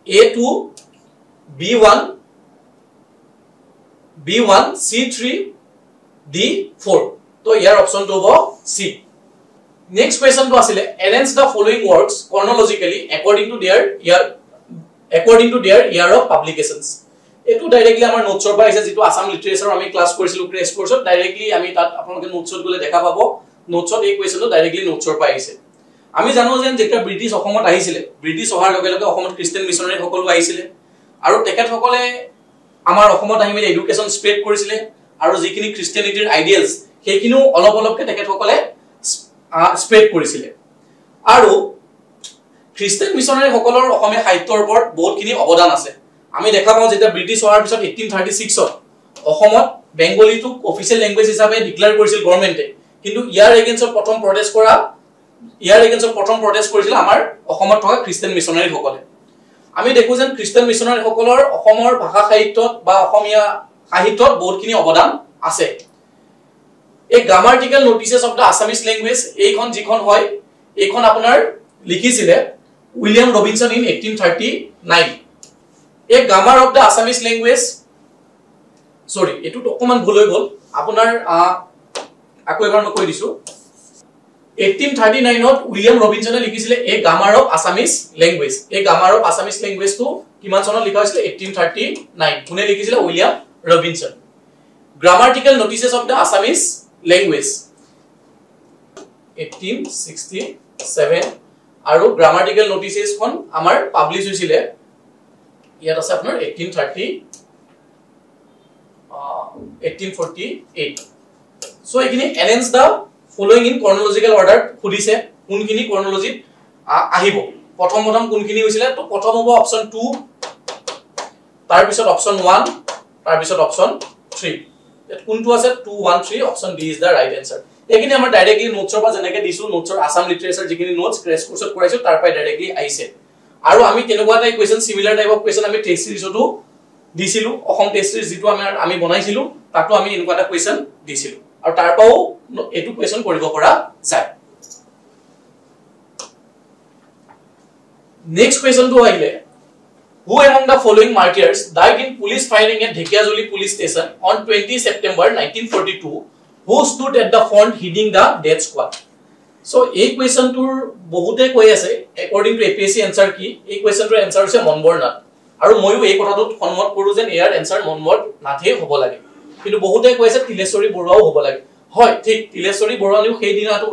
A2 B1 B1 C3 D4 तो यार ऑप्शन तो वो C नेक्स्ट क्वेश्चन तो आसिले arrange the following works chronologically according to their year of publications এটো ডাইৰেক্টলি আমাৰ নোটছৰ পৰা আছে যেটো আসাম লিটাৰেচাৰ আমি ক্লাস কৰিছিলো ক্ৰেশ কোৰ্সত ডাইৰেক্টলি আমি তাত আপোনালোকে নোটছত গলে দেখা পাব নোটছত এই কোৱেশ্চনটো ডাইৰেক্টলি নোটছৰ পৰা আহিছে আমি জানো যে যেতিয়া ব্ৰিটিছ অসমত আহিছিল ব্ৰিটিছ অহাৰ লগে লগে অসমত খ্ৰীষ্টিয়ান মিছনাৰী সকলো আহিছিল আৰু তেখেত সকলে আমাৰ অসমত আহি মেলি এডুকেশন স্প্ৰেড কৰিছিল আৰু যিখিনি খ্ৰীষ্টিয়ানিটিৰ আইডিয়ালস সেইখিনিও অলপ অলপকে তেখেত সকলে স্প্ৰেড কৰিছিল আৰু খ্ৰীষ্টিয়ান মিছনাৰী সকলৰ অসমীয়া সাহিত্যৰ ওপৰত বহুতখিনি অৱদান আছে আমি দেখা পাওঁ যেতিয়া ব্ৰিটিছ অহাৰ পিছত 1836 ত অসমত বেংগলীটো অফিচিয়েল ল্যাঙ্গুৱেজ হিচাপে ডিক্লেয়াৰ কৰিছিল গৱৰ্ণমেণ্টে কিন্তু ইয়াৰ এগেইনষ্টত প্ৰথম প্ৰটেষ্ট কৰিছিল আমাৰ অসমত থকা খ্ৰীষ্টিয়ান মিছনাৰী সকলে আমি দেখো যে খ্ৰীষ্টিয়ান মিছনাৰী সকলৰ অসমৰ ভাষা সাহিত্যত বা অসমীয়া সাহিত্যত বহুতখিনি অৱদান আছে এই grammatical notices of the Assamese language এইখন যিখন হয় এইখন আপোনাৰ লিখিছিলে উইলিয়াম ৰবিনসন ইন 1839 এই grammar of the Assamese language সৰি এটো অকমান ভুল হৈ গল আপোনাৰ আকৌ এবাৰ মই কৈ দিছো 1839 ত উইলিয়াম ৰবিনসনে লিখিছিলে a grammar of Assamese language এই গ্ৰামাৰ অফ আসামিজ ল্যাঙ্গুৱেজ টো কিমান চনত লিখা হৈছিল 1839 কোনে লিখিছিলে William Robinson grammatical notices of the Assamese language 1867 আৰু গ্ৰামাটিক্যাল নোটিসেস খন আমাৰ পাবলিশ হৈছিল ইয়াত আছে আপোনাৰ 1848 সো এখিনি arrange the following in chronological order খুদিছে কোনখিনি chronology আহিব প্ৰথম কোনখিনি হৈছিল তো প্ৰথম হ'ব অপচন 2 তাৰ পিছত অপচন 1 তাৰ পিছত অপচন 3 কোনটো আছে 2 1 3 option D is the right answer এখিনি আমাৰ ডাইৰেক্টলি নোটছৰ পৰা যেনেকৈ দিছো নোটছৰ আসাম লিটাৰেচাৰ যিখিনি নোটছ ক্ৰেশ কোৰ্সত কৰাইছো তাৰ পৰাই ডাইৰেক্টলি আহিছে আৰু আমি তেনেকুৱা type question similar type of question আমি টেষ্ট সিৰিজতো দিছিলো অসম টেষ্ট সিৰিজ যেটো আমি বনাইছিলো তাতো আমি এনেকুৱা এটা কোৱেশ্চন দিছিলো আৰু তাৰ পাও এটো কোৱেশ্চন কৰিব পৰা যায় নেক্সট কোৱেশ্চন তো আহিলে who among the following martyrs died in police firing at Dhekiyajuli police station on 20 September 1942 who stood at the front heading the death squad so এই কোৱেশ্চন তোৰ বহুতে কৈ আছে according to APSC answer কি এই question তোৰ answer হৈছে মনবৰ নাথ আৰু মইও এই কথাটো সন্মত কৰো যে ইয়াৰ answer মনবৰ নাথে হ'ব লাগে কিন্তু বহুতে কৈছে তিলেশ্বৰী বৰুৱাও হ'ব লাগে হয় ঠিক তিলেশ্বৰী বৰুৱানিও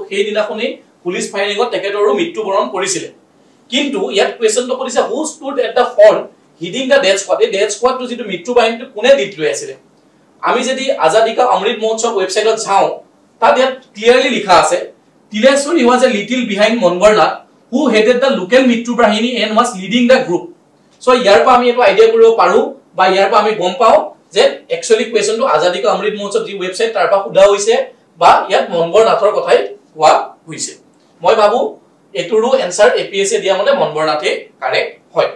সেই দিনাখনি পুলিশ ফায়াৰিংত তেখেতৰো মৃত্যুবৰণ কৰিছিল কিন্তু ইয়াত কোৱেশ্চনটো কৰিছে who stood at the front heading the death squad এই ডেথ স্কোৱাডটো যেটো মৃত্যু বাহিনীটো কোনে দিত লৈ আছিল আমি যদি আজাদী কা অমৃত মহোৎসৱ ওয়েবসাইটত যাও তাত ইয়াত ক্লিয়াৰলি লিখা আছে Tileswari was a little behind Manbarnath who headed the local মৃত্যু বাহিনী and was leading the group so ইয়াৰ পৰা আমি এটো আইডিয়া কৰিব পাৰো বা ইয়াৰ পৰা আমি গম পাও যে একচুয়ালি কোৱেশ্চনটো আজাদী কা অমৃত মহোৎসৱ যি ওয়েবসাইট তাৰ পৰা খুদা হৈছে বা ইয়াত মনবৰ নাথৰ কথাই কোৱা হৈছে মই ভাবো এটোৰো आंसर এপিএসসি দিয়া মতে মনবৰ নাথে কাৰেক্ট হয়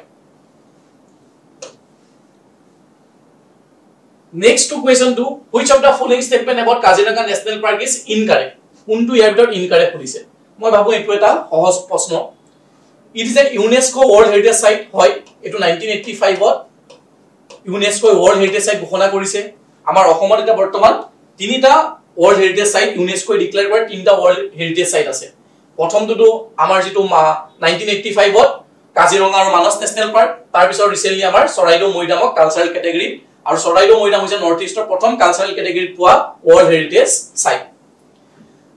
next to question to which of the following statement about Kaziranga National Park is incorrect কোনটো ইয়াৰ ভিতৰত ইনকাৰেক্ট হৈছে মই ভাবো এটো এটা সহজ প্ৰশ্ন it is a UNESCO World Heritage Site হয় এটো 1985 ত ইউনেস্কোই ৱৰ্ল্ড হেৰিটেজ সাইট ঘোষণা কৰিছে আমাৰ অসমত এটা বৰ্তমান তিনিটা ৱৰ্ল্ড হেৰিটেজ সাইট ইউনেস্কোই ডিক্লেয়াৰ কৰে তিনিটা ৱৰ্ল্ড হেৰিটেজ সাইট আছে প্ৰথমটো আমাৰ যেটো 1985 ত কাজিৰঙা আৰু মানস নেশনেল পাৰ্ক তাৰ পিছত ৰিসেন্টলি আমাৰ চৰাইদেউ মৈদামক কালচাৰেল ক্যাটেগৰি আৰু চৰাইদেউ মৈদাম হৈছে নৰ্থ ইষ্টৰ প্ৰথম কালচাৰেল ক্যাটেগৰিত পোৱা world heritage site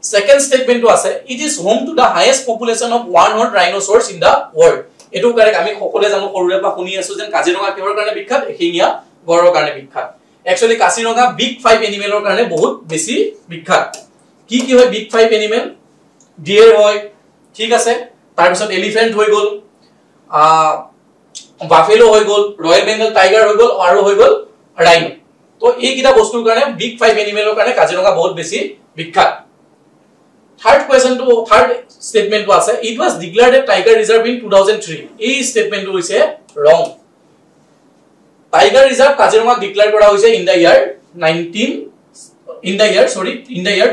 Second statement to ase it is home to the highest population of one-horned rhinoceros in the world. Etu correct ami kokole janu korure pa khuni asu jen Kaziranga kehor karone bikhat ekhia goror karone bikhat. Actually Kaziranga big 5 animal or karone bahut beshi bikhat. Ki hoy big 5 animal? Deer hoy, thik ase. Tar pisot elephant hoy gol, buffalo hoy gol, Royal Bengal tiger hoy gol aru hoy gol rhino. To ei kita bostur karone big 5 animal or karone Kaziranga bahut beshi bikhat. Third question to third statement was it was declared a tiger reserve in 2003. A statement to is wrong. Tiger reserve Kaziranga declared kora hoise in the year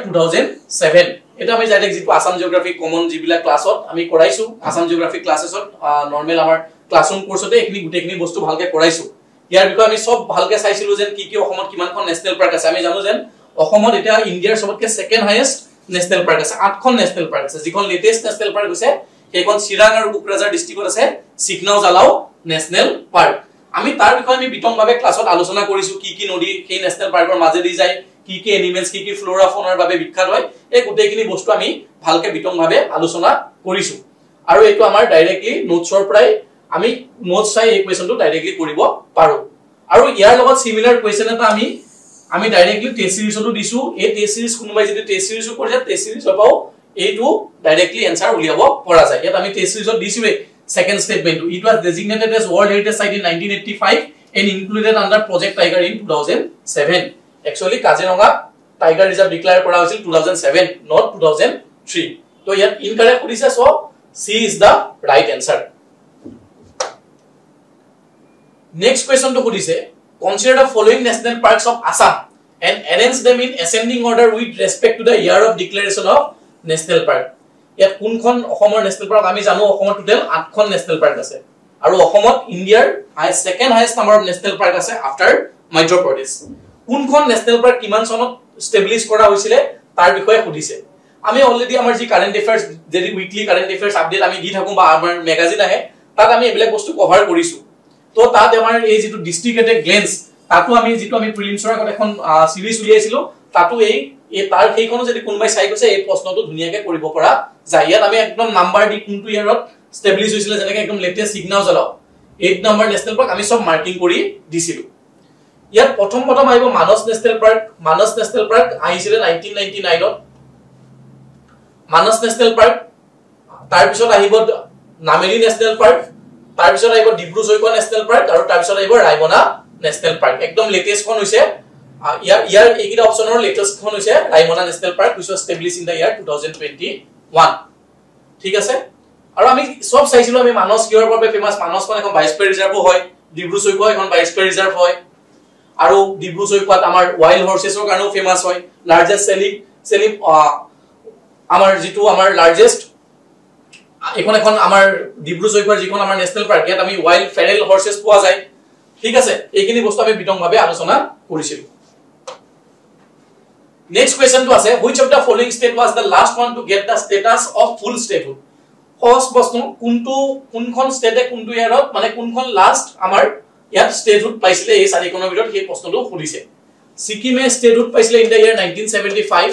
2007. Eta ami jai exit Assam geography common jibila class ot ami koraisu Assam geography classes ot normal amar classroom course ote ekni gutekni bostu bhalke koraisu. Yar biko ami sob bhalke saisilu jen ki Ohomot kiman kon national park ase ami janu jen Ohomot eta India sobotke second highest national park আছে 8 খন national park আছে যিখন latest national park হৈছে সেইখন চিৰাং আৰু কোকৰাঝাৰ ডিস্ট্ৰিক্টত আছে সিকনাও জালাও national park আমি তাৰ বিষয়ে আমি বিতংভাৱে ক্লাছত আলোচনা কৰিছো কি নদী সেই national parkৰ মাজে দি যায় কি এনিমেলস কি ফ্লোৰা ফনাৰ বাবে বিখ্যাত হয় এই গুটেইখিনি বস্তু আমি ভালকে বিতংভাৱে আলোচনা কৰিছো আৰু এটো আমাৰ ডাইৰেক্টলি নোটছৰ পৰাই আমি নোটছ চাই এই কোৱেশ্চনটো ডাইৰেক্টলি কৰিব পাৰো আৰু ইয়াৰ লগত সিমিলাৰ কোৱেশ্চন এটা আমি ডাইৰেক্টলি টেস্ট সিৰিজটো দিছো এই টেস্ট সিৰিজ কোনবাই যদি টেস্ট সিৰিজো কৰে টেস্ট সিৰিজ পাও এইটো ডাইৰেক্টলি আনসাৰ উলিয়াব পৰা যায় ইয়াত আমি টেস্ট সিৰিজত দিছোৱে second statement it was designated as world heritage site in 1985 and included under project tiger in 2007 actually Kaziranga tiger reserve declare কৰা হৈছিল 2007 not 2003 তো ইয়াত ইনকাৰেক্ট কৰিছে so C is the right answer next question to কৰিছে Consider the following national parks of Assam and arrange them in ascending order with respect to the year of declaration of national park. Yet kunkhon Ohomor national park ami janu Ohomor total 8 khon national park ase. Aru Ohomot India second highest number of national park ase after Madhya Pradesh. Kunkhon national park kiman sonot establish kora hoisile tar bikhoye khudise. Ami already amar ji current affairs jedi weekly current affairs update ami di thaku ba amar magazine ahe tat ami ebile bostu cover korisu. তো তাত আমাৰ এই যেটো district at glance তাতো আমি যেটো আমি প্ৰিলিমছৰ আগত এখন সিৰিজ উলিয়াইছিলো তাতো এই তাৰ সেইখনো যদি কোনবাই চাই গৈছে এই প্ৰশ্নটো ধুনিয়াকে কৰিব পৰা যায় ইয়াত আমি একদম নাম্বাৰ দি কোনটো ইয়াৰত ষ্টেবলিশ হৈছিল যেনেকৈ একদম লেটেষ্ট সিগনাল জালাও 8 নম্বৰ নেশনেল পাৰ্ক আমি সব মাৰ্কিং কৰি দিছিলো ইয়াত প্ৰথম আহিব মানস নেশনেল পাৰ্ক আহিছিল 1999 ত মানস নেশনেল পাৰ্ক তাৰ পিছত আহিব নামেৰি নেশনেল পাৰ্ক তাৰ পিছত আহিব ডিব্ৰু চৈখোৱা নেশনেল পাৰ্ক আৰু তাৰ পিছত আহিব ৰায়মনা নেশনেল পাৰ্ক একদম লেটেষ্ট খন হৈছে ইয়াৰ এইকিটা অপচনৰ লেটেষ্ট খন হৈছে Raimona national park which was established in the year 2021 ঠিক আছে আৰু আমি সব চাইছিলো আমি মানস কিহৰ বাবে ফেমাস মানস খন এখন বায়োস্ফিয়াৰ ৰিজাৰ্ভ হয় ডিব্ৰু চৈখোৱা এখন বায়োস্ফিয়াৰ ৰিজাৰ্ভ হয় আৰু ডিব্ৰু চৈখোৱাত আমাৰ ওয়াইল্ড হৰ্সেছৰ কাৰণেও ফেমাস হয় লাৰ্জেষ্ট সেলিম আমাৰ যেটো আমাৰ লাৰ্জেষ্ট এখন আমাৰ ডিব্ৰু চৈখোৱাৰ যিখন আমাৰ নেশনেল পাৰ্ক ইয়াত আমি ওয়াইল্ড ফেৰেল হৰ্সেছ পোৱা যায় ঠিক আছে এইখিনি বস্তু আমি বিতংভাৱে আলোচনা কৰিছিল নেক্সট কোৱেশ্চন টো আছে which of the following state was the last one to get the status of full statehood first প্ৰশ্ন কোনখন ষ্টেটে কোনটো ইয়াৰত মানে কোনখন লাষ্ট আমাৰ ইয়াত স্টেটহুড পাইছিলে এই চাৰিখনৰ ভিতৰত সেই প্ৰশ্নটো সুধিছে সিকিমে স্টেটহুড পাইছিলে ইন দা ইয়াৰ 1975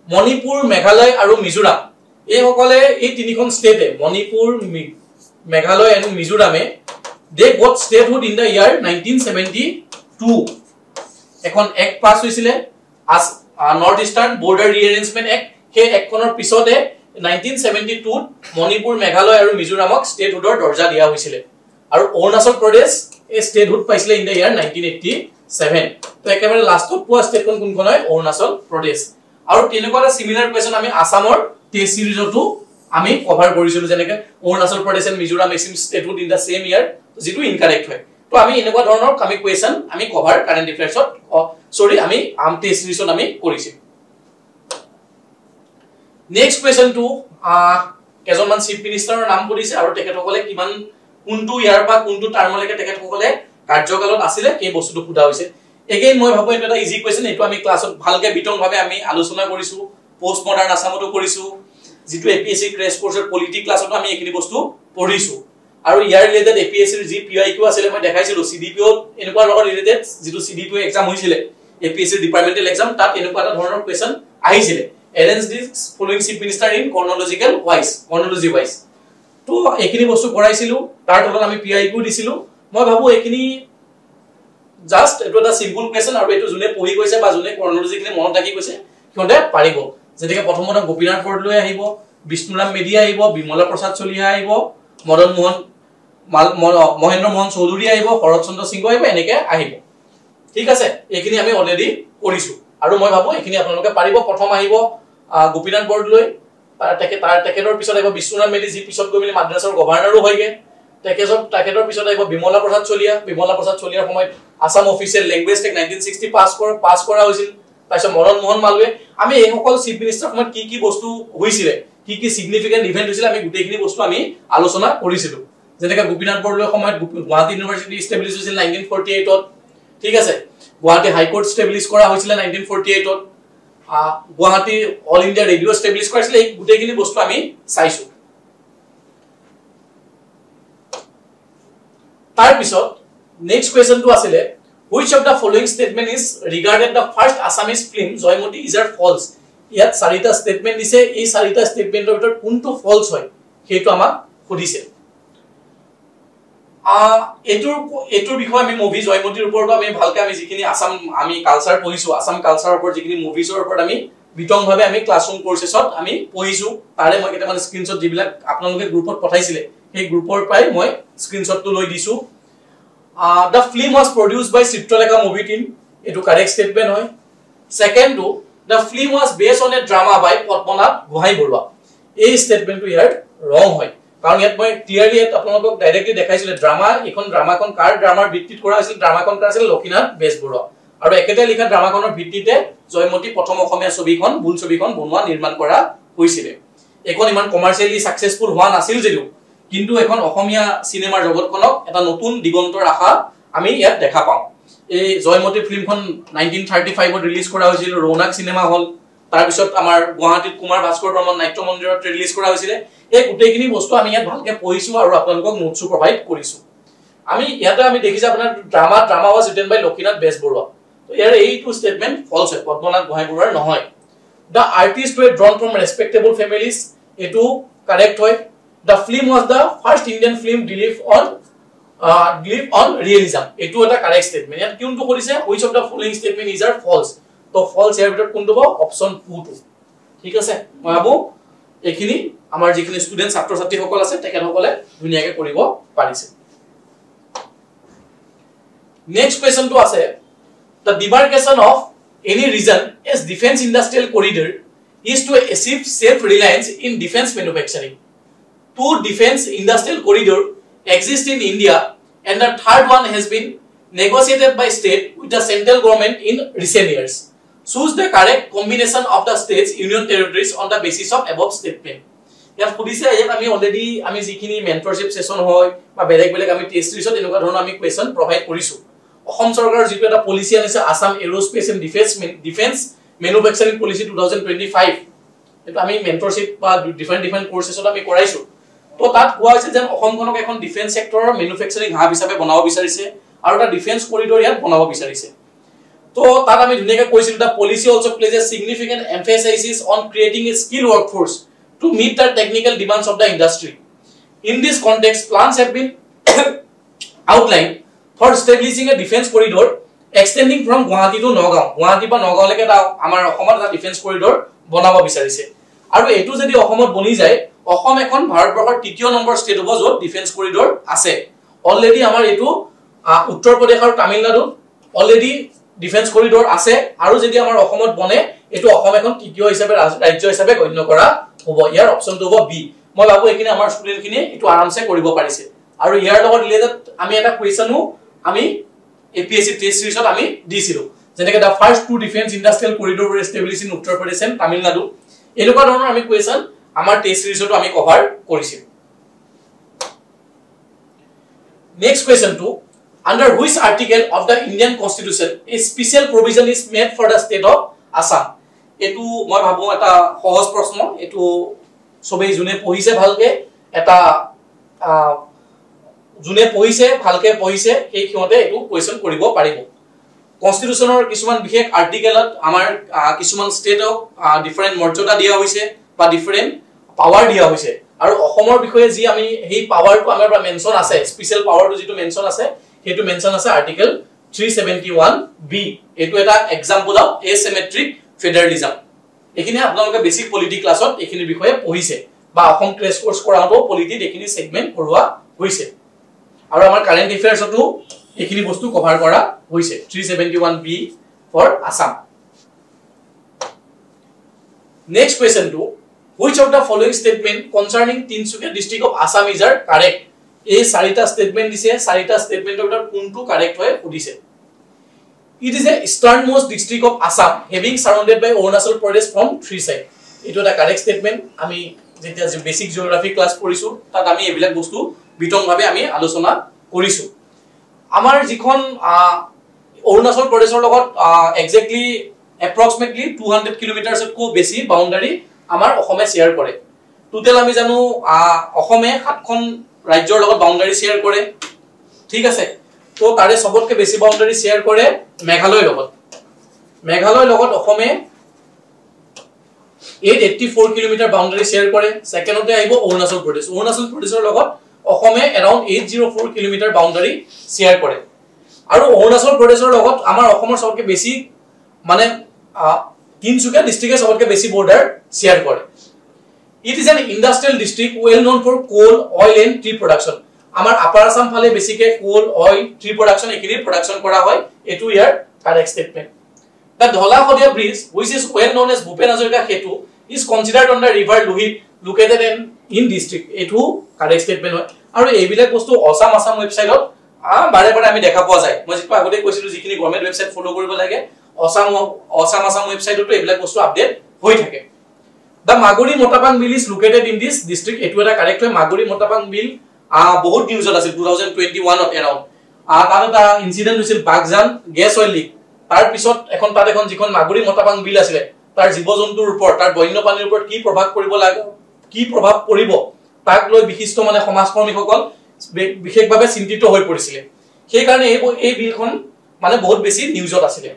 মণিপুৰ মেঘালয় আৰু মিজোৰাম এই সকলে এই তিনিখন ষ্টেটে মণিপুৰ মেঘালয় আৰু মিজোৰামে they got statehood in the year 1972 এখন এক পাস হৈছিলে as নৰ্থ ইষ্টাৰ্ণ বৰ্ডাৰ ৰিএৰেঞ্জমেন্ট এক হে একখনৰ পিছতে 1972 মণিপুৰ মেঘালয় আৰু মিজোৰামক ষ্টেটহুডৰ দৰ্জা দিয়া হৈছিল আৰু অৰুণাচল প্ৰদেশ এই ষ্টেটহুড পাইছিলে ইন দা ইয়াৰ 1987 তো একেবাৰে লাষ্টত পোৱা ষ্টেটখন কোনখন হয় অৰুণাচল প্ৰদেশ আৰু তেনেকুৱা সিমিলাৰ কোৱেশ্চন আমি আসামৰ টেষ্ট সিৰিজটো আমি কভাৰ কৰিছিলো যেনেকৈ অৰুণাচল প্ৰদেশ আৰু Mizoram assume statehood in the same year যেটো ইনকাৰেক্ট হয় তো আমি এনেকুৱা ধৰণৰ কামি কোৱেশ্চন আমি কভাৰ কাৰেন্ট এফেয়াৰ্সত সৰি আমি টেষ্ট সিৰিজত আমি কৰিছিল নেক্সট কোৱেশ্চন টু কেজনমান চিফ মিনিষ্টাৰৰ নাম কৰিছে আৰু তেখেতসকলে কিমান কোনটো ইয়াৰ পা কোনটো টাৰ্মলৈকে তেখেতসকলে কাৰ্যকালত আছিলে এই বস্তুটো ফুটা হৈছে এগেইন মই ভাবো এটা ইজি কোৱেশ্চন এটো আমি ক্লাছত ভালকে বিতংভাৱে আমি আলোচনা কৰিছো পোষ্ট মডাৰ্ন আসামতো কৰিছো যেটো এপিএসসি ক্ৰেশ কোৰ্সৰ পলিটি ক্লাছতো আমি এখিনি বস্তু পঢ়িছো আৰু ইয়াৰ ৰিলেটেড এপিএসসিৰ জি পিআইকিউ আছিল মই দেখাইছিলো সিডিপিও এনেকুৱা লগত ৰিলেটেড যেটো সিডিপিও এক্সাম হৈছিলে এপিএসসি ডিপাৰ্টমেন্টাল এক্সাম তাত এনেকুৱা এটা ধৰণৰ কোৱেশ্চন আহিছিলে arrange this following chief minister in chronology wise তো এখিনি বস্তু কৰাইছিলো তাৰ তলত আমি পিআইকিউ দিছিলো মই ভাবো এখিনি জাস্ট এটো এটা সিম্পল কোৱেশ্চন আৰু এটো জুনে পঢ়ি গৈছে বা জুনে chronologically মনত ৰাখি গৈছে কিয়তে পাৰিব যেনেকৈ প্ৰথমতে গোপীনাথ বৰদলৈ আহিব বিষ্ণুৰাম মেডি আহিব বিমলা প্ৰসাদ চলিহা আহিব মদন মোহন মহেন্দ্ৰ মোহন চৌধুৰী আহিব শৰৎ চন্দ্ৰ সিংহ আহিব এনেকৈ আহিব ঠিক আছে এখিনি আমি অলৰেডি কৰিছো আৰু মই ভাবো এখিনি আপোনালোকে পাৰিব প্ৰথম আহিব গোপীনাথ বৰদলৈ তেখেতৰ পিছত আহিব বিষ্ণুৰাম মেডি যি পিছত গৈ মিলি মাদ্ৰাছৰ গভৰ্ণৰো হয়গে তেখেতৰ পিছত আহিব বিমলা প্ৰসাদ চলিয়াৰ সময়ত আসাম অফিচিয়েল লেংগুৱেজ টেক 1960 পাস কৰা হৈছিল তাৰপিছত মদন মোহন মালৱে আমি এই সকল চিফ মিনিষ্টাৰ সময়ত কি বস্তু হৈছিলে কি সিগনিফিকেন্ট ইভেন্ট হৈছিল আমি গুটেইখিনি বস্তু আমি আলোচনা কৰিছিলো যেনেকৈ গোপীনাথ বৰদলৈৰ সময়ত গুৱাহাটী ইউনিভাৰ্চিটি এষ্টাব্লিছ হৈছিল 1948 ত ঠিক আছে গুৱাহাটী হাই কোৰ্ট এষ্টাব্লিছ কৰা হৈছিল 1948 ত Guwahati all India radio establish কৰিছিল এই গুটেইখিনি বস্তু আমি চাইছো তাৰ পিছত নেক্সট কোৱেশ্চনটো আছিল which of the following statement is regarded the first Assamese film Joymoti is false ইয়াত চাৰিটা স্টেটমেন্ট দিছে এই চাৰিটা স্টেটমেন্টৰ ভিতৰত কোনটো ফলস হয় হেতু আমাক সুধিছে এটোৰ বিষয় আমি মুভি জয়মতীৰ ওপৰত আমি ভালকে আমি যিখিনি আসাম আমি কালচাৰ পঢ়িছো আসাম কালচাৰৰ ওপৰত যিখিনি মুভিজৰ ওপৰত আমি বিতংভাৱে আমি ক্লাছৰুম কোৰ্সেছত আমি পঢ়িছো তাৰে মই কেইটামান স্ক্ৰিনশ্বট যিবিলাক আপোনালোকে গ্ৰুপত পঠাইছিলে সেই গ্ৰুপৰ পৰাই মই স্ক্ৰিনশ্বটটো লৈ দিছো the film was produced by Chitralekha movie team etu correct statement hoy second to the film was based on a drama by Padmanath Gohai Borua ei statement to here wrong hoy karon yat moi clearly apnalok directly dekhaisile drama kon kar drama bhittит kora hoisil drama kon kar asil Lokinath Bes Borua aru ekete likha drama konor bhittite Joymoti prothom okhomia chobi kon bul chobi kon bonwa nirman kora hoisile ekon iman commercially successful hoa nasil jedu কিন্তু এখন অসমীয়া সিনেমাৰ জগতখনক এটা নতুন দিগন্তৰ আশা আমি ইয়াত দেখা পাওঁ এই জয়মতী ফিল্মখন 1935 ত ৰিলিজ কৰা হৈছিল ৰৌনক সিনেমা হল তাৰ পিছত আমাৰ গুৱাহাটীত কুমাৰ ভাস্কৰ বৰ্মন নাট্য মন্দিৰত ৰিলিজ কৰা হৈছিল এই গুটেইখিনি বস্তু আমি ইয়াত ভালকে পঢ়িছো আৰু আপোনালোকক নোটছ প্ৰভাইড কৰিছো আমি ইয়াতে আমি দেখিছো আপোনাৰ drama was written by Lokinath Bes Borua তো ইয়াৰ এইটো স্টেটমেন্ট ফলছ হয় পদ্মনাথ গোহাঁই বৰুৱাৰ নহয় the artists were drawn from respectable families এটো কারেক্ট হয় The film was the first Indian film believed on realism. Etu eta correct statement. Yan kyuntu korise which of the following statement is false. To false here bitor kuntu ba option 2 to. Thik ase moi abu ekhini amar jekhini student ছাত্ৰ ছাত্ৰী সকল আছে তেখেত সকলে ধুনিয়াকে কৰিব পাৰিছে Next question to ase the demarcation of any region as defense industrial corridor is to achieve self reliance in defense manufacturing. Two defense industrial corridor exist in India and the third one has been negotiated by state with the central government in recent years. Choose the correct combination of the states union territories on the basis of above statement. Yar khudise ayat ami already ami jikhini mentorship session hoy ba belek ami test result enuka dhoron ami question provide korisu. Ahom sarkarar jitu eta policy anise Assam Aerospace and Defense Manufacturing Policy 2025 eto ami mentorship ba different courses ami koraisu তো তাত কোৱা হৈছে যে অসমখনক এখন defence সেক্টৰৰ ম্যানুফ্যাকচাৰিং hub হিচাপে বনাব বিচাৰিছে আৰু এটা ডিফেন্স কৰিডৰ ইয়াত বনাব বিচাৰিছে তো তাত আমি ধুনিয়াকৈ কৈছিল the policy also places a significant emphasis on creating a skill workforce to meet the technical demands of the industry in this context plans have been outlined for establishing a defence corridor extending from Guwahati to Nagaon Guwahati বা নগাঁওলৈকে আমাৰ অসমত এটা defence corridor বনাব বিচাৰিছে আৰু এটো যদি অসমত বনি যায় অসম এখন ভাৰতবৰ্ষৰ তৃতীয় নম্বৰ ষ্টেট হ'ব য'ত ডিফেন্স কৰিডৰ আছে অলৰেডি আমাৰ এটো উত্তৰ প্ৰদেশ আৰু তামিলনাডু অলৰেডি ডিফেন্স কৰিডৰ আছে আৰু যদি আমাৰ অসমত বনে এটো অসম এখন তৃতীয় হিচাপে ৰাজ্য হিচাপে গণ্য কৰা হ'ব ইয়াৰ অপচনটো হ'ব বি মই ভাবো এখিনি আমাৰ ষ্টুডেন্ট খিনি এটো আৰামছে কৰিব পাৰিছে আৰু ইয়াৰ লগত ৰিলেটেড আমি এটা কোৱেশ্চনো আমি এপিএসসি টেষ্ট সিৰিজত আমি দিছিলো যেনেকৈ the first two defence industrial corridor were established in Uttar Pradesh and Tamil Nadu এনেকুৱা ধৰণৰ আমি কোৱেশ্চন আমাৰ টেষ্ট সিৰিজটো আমি কভাৰ কৰিছিল next question to under which article of the Indian Constitution a special provision is made for the state of Assam? এটু মই ভাবো এটা সহজ প্ৰশ্ন এটু সবেই জুনে পঢ়িছে ভালকে এটা জুনে পঢ়িছে ভালকে পঢ়িছে এই ক্ষমতে এটু কোৱেশ্চন কৰিব পাৰিব কনস্টিটিউশনৰ কিছুমান বিশেষ আৰ্টিকেলত আমাৰ কিছুমান ষ্টেটক ডিফাৰেন্ট মৰ্যাদা দিয়া হৈছে বা ডিফাৰেন্ট পাৱাৰ দিয়া হৈছে আৰু অসমৰ বিষয়ে যি আমি এই পাৱাৰটো আমাৰ পৰা মেনশন আছে স্পেশাল পাৱাৰটো যেটো মেনশন আছে হেতু মেনশন আছে আৰ্টিকেল 371 বি এটু এটা এক্সাম্পল অফ এসিমেট্ৰিক ফেডাৰেলিজম এখিনি আপোনালোকে বেসিক পলিটি ক্লাছত এখিনি বিষয়ে পঢ়িছে বা অসম ক্ৰেছ কোৰ্স কৰাটো পলিটি এখিনি সেগমেন্ট কৰোৱা হৈছে আৰু আমাৰ কাৰেন্ট এফেয়াৰ্ছটো এখিনি বস্তু কভাৰ কৰা হৈছে 371 B for Assam next question to which of the following statement concerning Tinsukia district of Assam is correct এই চাৰিটা স্টেটমেন্ট দিছে চাৰিটা স্টেটমেন্টৰ ভিতৰত কোনটো কারেক্ট হয় উদিছে It is a easternmost district of Assam having surrounded by Arunachal Pradesh from three sides. It was a correct statement. আমি যেটা basic geography class কৰিছো তাত আমি এবিলাক বস্তু বিতংভাৱে আমি আলোচনা কৰিছো আমাৰ যিখন অৰুণাচল প্ৰদেশৰ লগত এক্স্যাক্টলি approximately 200 কিলোমিটাৰছ কো বেছি বাউন্ডাৰী আমাৰ অসমে শেয়াৰ কৰে টোটাল আমি জানো অসমে 7খন ৰাজ্যৰ লগত বাউন্ডাৰী শেয়াৰ কৰে ঠিক আছে তো তাৰে সবতকে বেছি বাউন্ডাৰী শেয়াৰ কৰে মেঘালয় লগত অসমে 884 কিলোমিটাৰ বাউন্ডাৰী শেয়াৰ কৰে সেকেন্ডতে আইবো অৰুণাচল প্ৰদেশৰ লগত অসমে এৰাউন্ড 804 কিলোমিটাৰ বাউন্ডাৰী শেয়াৰ কৰে আৰু অৰুণাচল প্ৰদেশৰ লগত আমাৰ অসমৰ সবতকে বেছি মানে Tinsukia district is सबके बेसी border share करे. It is an industrial district well known for coal, oil and tea production. आमार Upper Assam फाले बेसिके coal, oil, tea production एकनी production करा होय. एटू यार correct statement. The Dhola-Khodia Bridge, which is well known as Bhupen Hazarika Setu, is considered on the river Lohit, located in district. एटू correct statement होय. আৰু এইবিলাক বস্তু অসাম আসাম ওয়েবসাইটত বাৰে বাৰে আমি দেখা পোৱা যায়. মই যেটো আগতে কৈছিলো যিখিনি গভৰ্নমেন্ট ওয়েবসাইট ফলো কৰিব লাগে Assam website to ebla post to update hoi thake the Maguri Motapang mill is located in this district etu eta correct hoy Maguri Motapang mill bahut news asil 2021 ot around ta incident hoisil Bagjan gas oil leak tar pisot ekhon jikhon Maguri Motapang mill asile tar jibo jontur upor tar boinno panir upor ki probab koribo lage ki probab poribo tak loi bihisto mane samaj kormi hokol bishek bhabe chintito hoi porisile সেই কারণে এই বিলখন মানে বহুত বেছি নিউজত আসিলে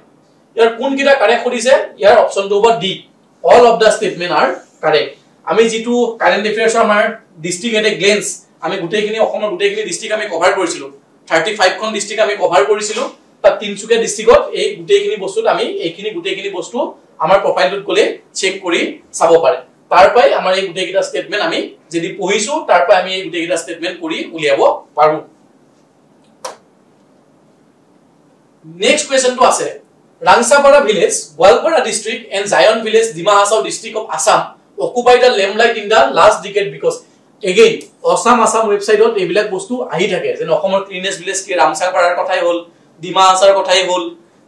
ইয়াৰ কোন কিটা কাৰেক্ট কৰিছে ইয়াৰ অপচনটো হ'ব D all of the statement R correct আমি যেটো কাৰেন্ট এফেয়াৰ্ছ আমাৰ ডিস্ট্ৰিক্ট এট এ গ্লেন্স আমি গুটেইখিনি অসমৰ গুটেইখিনি ডিস্ট্ৰিক্ট আমি কভাৰ কৰিছিলো 35 খন ডিস্ট্ৰিক্ট আমি কভাৰ কৰিছিলো তাত তিনচুকিয়া ডিস্ট্ৰিক্টত এই গুটেইখিনি বস্তুত আমি এইখিনি গুটেইখিনি বস্তু আমাৰ প্ৰফাইলটোত গলে চেক কৰি চাব পাৰে তাৰ পৰাই আমাৰ এই গুটেইকিটা স্টেটমেন্ট আমি যদি পঢ়িছো তাৰ পৰাই আমি এই গুটেইকিটা স্টেটমেন্ট কৰি উলিয়াব পাৰো নেক্সট কোৱেশ্চনটো আছে Rangsapara village, Gwalpara district and Zion village, Dima Hasao district of Assam occupied the limelight in the last decade because again, Assam website ot ebilak bostu ahi thake je Assam cleanest village ki Rangsapara kothai hol, Dima Hasar kothai hol,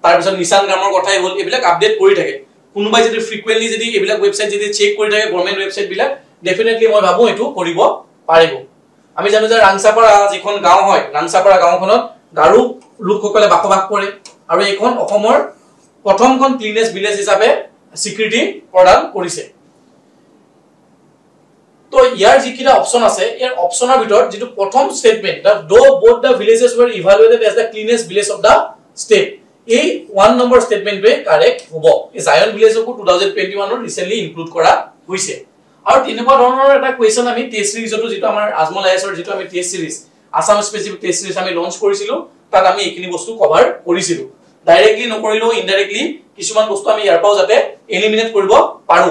tar pisot Nisan Gramor kothai hol, ebilak update kori thake. Kunubai jodi frequently jodi ebilak website jodi check kori thake government website bilak definitely moi bhabu etu koribo paribo. Ami janu je Rangsapara jikhon gaon hoy, Rangsapara gaon khonot garu lokkokole bakobak kore aru ekhon Assomor প্ৰথমখন cleanest village হিচাপে স্বীকৃতি প্ৰদান কৰিছে তো ইয়াৰ যিকিটা option আছে ইয়াৰ অপচনৰ ভিতৰত যেটো প্ৰথম স্টেটমেন্ট দা দো both the villages were evaluated as the cleanest village of the state এই 1 নম্বৰ স্টেটমেন্টে কাৰেক্ট হ'ব এই জায়ন ভিলেজকো 2021 ত ৰিসেন্টলি ইনক্লুড কৰা হৈছে আৰু তিনিবা ধৰণৰ এটা কোৱেশ্চন আমি টেষ্ট সিৰিজটো যেটো আমাৰ আজমল আইএছৰ যেটো আমি টেষ্ট সিৰিজ আসাম স্পেসিফিক টেষ্ট সিৰিজ আমি লঞ্চ কৰিছিলো তাত আমি এইখিনি বস্তু কভাৰ কৰিছিলো Directly নকৰিলো indirectly কিছুমান বস্তু আমি ইয়াৰ পাও যাতে এলিমিনেট কৰিব পাৰো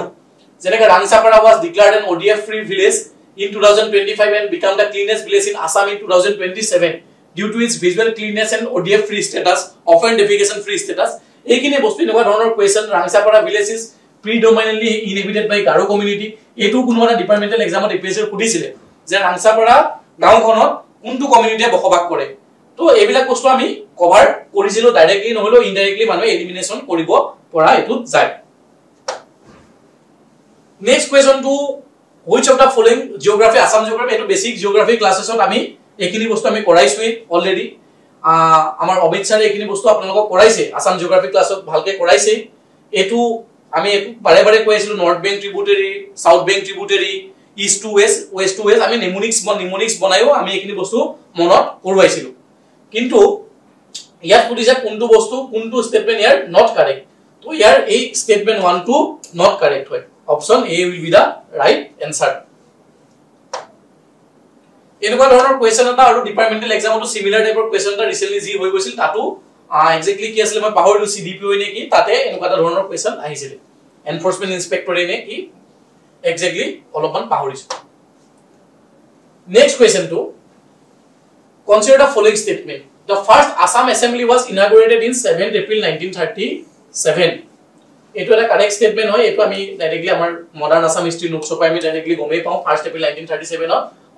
যেনেকৈ Rangsapara was declared an ODF free village in 2025 and become the cleanest village in Assam in 2027 due to its visual cleanness and ODF free status often defecation free status এইখিনি বস্তু এনেকুৱা ধৰণৰ question Rangsapara village is predominantly inhabited by Garo community এটো কোনটা departmental এক্সামত APS-C সুধিছিলে যে Rangsapara গাঁওখনত কোনটো কমিউনিটিয়ে বসবাস কৰে তো এবিলাক বস্তু আমি কভাৰ কৰিছিলো ডাইৰেক্টলি নহলো ইনডাইৰেক্টলি মানুহে এলিমিনেশন কৰিব পৰা এটো যায় next question to which of the following geography Assam geography এটো বেসিক জিওগ্ৰাফি ক্লাसेছত আমি এখিনি বস্তু আমি কৰাইছোই অলৰেডি আমাৰ অমিত ছাৰে এইখিনি বস্তু আপোনালোকক কৰাইছে আসাম জিওগ্ৰাফি ক্লাছত ভালকে কৰাইছে এটো আমি বাৰে বাৰে কৈ আছিলো north bank tributary south bank tributary east to west আমি নিমোনিক্স বনাইও আমি এইখিনি বস্তু মনত কৰোৱাইছিলো কিন্তু ইয়াত সুধিছে কোনটো বস্তু কোনটো স্টেটমেন্ট ইয়াৰ নট কাৰেক্ট তো ইয়াৰ এই স্টেটমেন্ট 1 টো নট কাৰেক্ট হয় option A will be da right answer এনেকুৱা ধৰণৰ কোৱেশ্চন এটা আৰু ডিপাৰ্টমেন্টেল এক্সামতো সিমিলাৰ টাইপৰ কোৱেশ্চন এটা ৰিসেন্টলি জি হৈ গৈছিল তাতো এক্স্যাক্টলি কি আছিল মই পাহৰিলো সিডিপিও নে কি তাতে এনেকুৱা ধৰণৰ কোৱেশ্চন আহিছিল এনফোৰ্সমেন্ট ইন্সপেক্টৰ নে কি এক্স্যাক্টলি অলপমান পাহৰিছো নেক্সট কোৱেশ্চন টো consider the following statement the first Assam assembly was inaugurated in 7th April 1937 এটো এটা কারেক্ট স্টেটমেন্ট হয় এটো আমি ডাইরেক্টলি আমাৰ মডাৰ্ন আসাম হিস্ট্ৰি নোটছ পাই আমি ডাইৰেক্টলি গমেই পাওঁ 1st April 1937 ত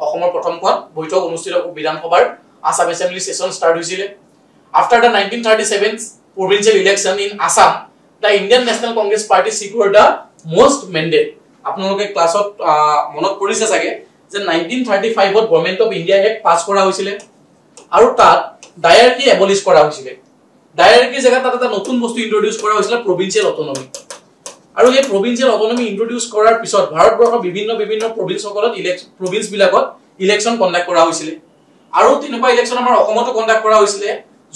অসমৰ প্ৰথমখন বৈঠক অনুষ্ঠিত বিধানসভাৰ আসাম এসেম্বলি সেশন স্টার্ট হৈছিল after the 1937 provincial election in Assam the Indian National Congress Party secured the most mandate আপোনালোকে ক্লাছত মনত পৰিছে চাগে যে 1935 ত গভৰ্নমেন্ট অফ ইন্ডিয়া এক পাস কৰা হৈছিল আৰু তাত ডায়াৰকি এবলিশ কৰা হৈছিল ডায়াৰকি জায়গা তাত এটা নতুন বস্তু ইন্ট্ৰোডিউস কৰা হৈছিল প্ৰভিন্সিয়াল অটোনমি আৰু এই প্ৰভিন্সিয়াল অটোনমি ইন্ট্ৰোডিউস কৰাৰ পিছত ভাৰতবৰ্ষৰ বিভিন্ন প্ৰভিন্সসকলত প্ৰভিন্স বিলাকত ইলেকশন কন্ডাক্ট কৰা হৈছিল আৰু তিনিটা ইলেকশন আমাৰ অসমতো কন্ডাক্ট কৰা হৈছিল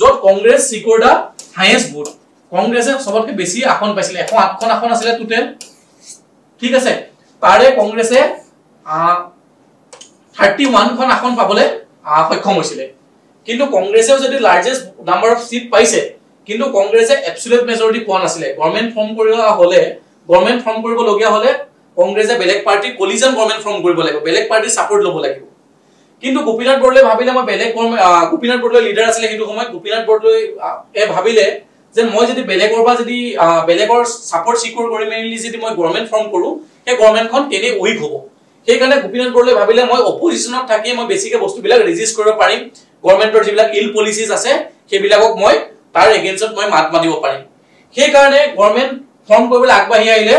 যত কংগ্ৰেছ সিকিউৰ্ড দা হাইয়েষ্ট ভোট কংগ্ৰেছে সবতকৈ বেছি আসন পাইছিল 108খন আসন আছিল টোটাল ঠিক আছে তাৰে কংগ্ৰেছে 31 খন আসন পাবলে সক্ষম হৈছিল কিন্তু কংগ্ৰেছেও যদি লাৰ্জেষ্ট নাম্বাৰ অফ সিট পাইছে কিন্তু কংগ্ৰেছে এবসলিউট মেজৰিটি পোৱা নাছিলে গভৰ্নমেন্ট ফৰ্ম কৰিব লগিয়া হলে কংগ্ৰেছে বেলেগ পাৰ্টি কলিজন গভৰ্নমেন্ট ফৰ্ম কৰিব লাগিব বেলেগ পাৰ্টি সাপোৰ্ট লব লাগিব কিন্তু গোপীনাথ বৰদলৈ ভাবিলে মই বেলেগ গোপীনাথ বৰদলৈ লিডাৰ আছিল কিন্তু সময় গোপীনাথ বৰদলৈ ভাবিলে যে মই যদি বেলেগৰ বা যদি বেলেগৰ সাপোৰ্ট সিকিউৰ কৰি মেইনলি যদি মই গভৰ্নমেন্ট ফৰ্ম কৰো সেই গভৰ্নমেন্টখন তেনে উইক হ'ব সেই কাৰণে গোপীনাথ বৰদলৈ ভাবিলে মই অপজিশনত থাকি মই বেছিকে বস্তুবিলাক ৰেজিস্ট কৰিব পাৰিম গভৰ্নমেন্টৰ যিবিলাক ইল পলিচিজ আছে সেইবিলাকক মই তাৰ এগেইনষ্টত মই মাত মাতিব পাৰিম সেই কাৰণে গভৰ্নমেন্ট ফৰ্ম কৰিবলৈ আগবাঢ়ি আহিলে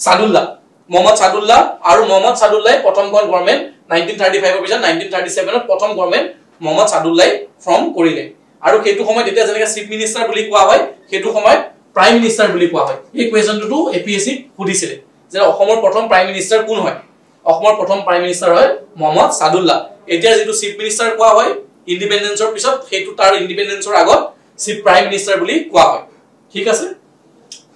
সাদুল্লাহ মোহাম্মদ সাদুল্লাহ আৰু মোহাম্মদ সাদুল্লাহ প্ৰথমখন গভৰ্নমেন্ট 1935 ৰ পিছত 1937 ত প্ৰথম গভৰ্নমেন্ট মোহাম্মদ সাদুল্লাহ ফৰ্ম কৰিলে আৰু সেইটো সময়ত এতিয়া যেনেকৈ চিফ মিনিষ্টাৰ বুলি কোৱা হয় সেইটো সময়ত প্ৰাইম মিনিষ্টাৰ বুলি কোৱা হয় এই কোৱেশ্চনটো এপিএসসি সুধিছিল যে অসমৰ প্ৰথম প্ৰাইম মিনিষ্টাৰ কোন হয় অসমৰ প্ৰথম প্ৰাইম মিনিষ্টাৰ হয় মোহাম্মদ সাদুল্লাহ এতিয়া যেটো চিফ মিনিষ্টাৰ কোৱা হয় ইন্ডিপেন্ডেন্সৰ পিছত সেইটো তাৰ ইন্ডিপেন্ডেন্সৰ আগত চিফ প্ৰাইম মিনিষ্টাৰ বুলি কোৱা হয় ঠিক আছে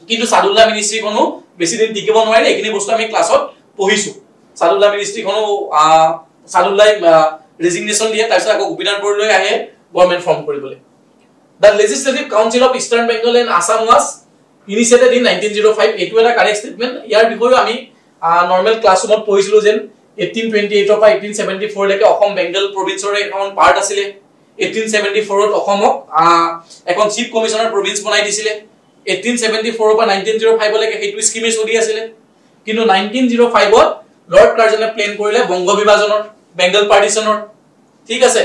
কিন্তু সাদুল্লাহ মিনিষ্ট্ৰী কোনো বেছি দিন টিকিব নোৱাৰিলে এখিনি বস্তু আমি ক্লাছত পঢ়িছো সাদুল্লাহ মিনিষ্ট্ৰী কোনো সাদুল্লাহ ৰেজিগনেশ্যন দিয়ে তাৰপিছত আকৌ গোপীনাথ বৰদলৈ আহে গভৰ্নমেন্ট ফৰ্ম কৰিবলৈ The Legislative Council of Eastern Bengal and Assam was initiated in 1905 এটো এটা কারেক্ট স্টেটমেন্ট ইয়াৰ বিষয়ে আমি নৰমাল ক্লাসৰুমত পঢ়িছিলো যেন 1828 পৰা 1874 লৈকে অসম বেংগল প্ৰভিন্সৰ এখন পাৰ্ট আছিল 1874 ত অসমক এখন চিফ কমিশনাৰ প্ৰভিন্স বনাই দিছিল 1874 পৰা 1905 লৈকে হেতু স্কিমে চলি আছিল কিন্তু 1905 ত লৰ্ড কাৰ্জনে প্লেন কৰিলে বংগ বিভাজনৰ বেংগল পাৰ্টিশনৰ ঠিক আছে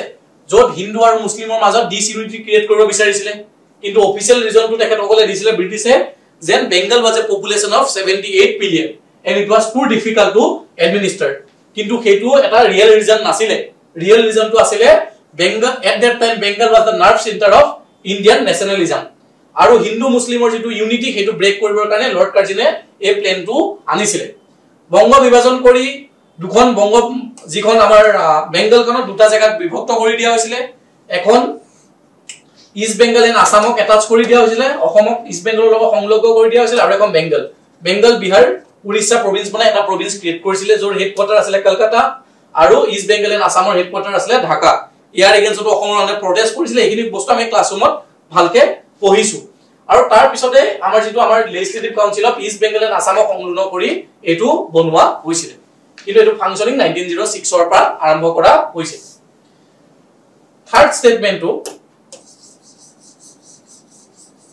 যত হিন্দু আৰু মুছলিমৰ মাজত ডিসইউনিটি ক্ৰিয়েট কৰিব বিচাৰিছিল কিন্তু অফিশিয়াল ৰিজনটো তেখেতসকলে দিছিল ব্ৰিটিছে যেন Bengal was a population of 78 million and it was too difficult to administer কিন্তু হেতু এটা ৰিয়েল ৰিজন নাছিলে ৰিয়েল ৰিজনটো আছিল Bengal at that time Bengal was the nerve center of Indian nationalism আৰু হিন্দু মুছলিমৰ যেটো ইউনিটি হেতু ব্ৰেক কৰিবৰ কাৰণে লৰ্ড কাৰ্জনে এই প্লেনটো আনিছিল বংগ বিভাজন কৰি দুখন বংগ যিখন আমাৰ বেংগলখনৰ দুটা জায়গাত বিভক্ত কৰি দিয়া হৈছিল এখন ইস্ট বেংগল এণ্ড আসামক এটাচ কৰি দিয়া হৈছিল অসমক ইস্ট বেংগলৰ লগত সংলগ্ন কৰি দিয়া হৈছিল আৰু এখন বেংগল বিহাৰ উৰিষ্যা প্ৰভিন্স বনাই এটা প্ৰভিন্স ক্ৰিয়েট কৰিছিল যৰ হেডকোৱাৰ্টাৰ আছিল কলকাতা আৰু ইস্ট বেংগল এণ্ড আসামৰ হেডকোৱাৰ্টাৰ আছিল ঢাকা ইয়াৰ এগেইনষ্টত অসমৰ মানে প্ৰটেষ্ট কৰিছিল এইখিনি বস্তু আমি ক্লাছৰুমত ভালকে পঢ়িছো আৰু তাৰ পিছতে আমাৰ যেটো আমাৰ legislative council of East Bengal and আসামক সংলগ্ন কৰি এটো বনোৱা হৈছিল কিন্তু এটো ফাংশনিং 1906 ৰ পৰা আৰম্ভ কৰা হৈছে third স্টেটমেন্টটো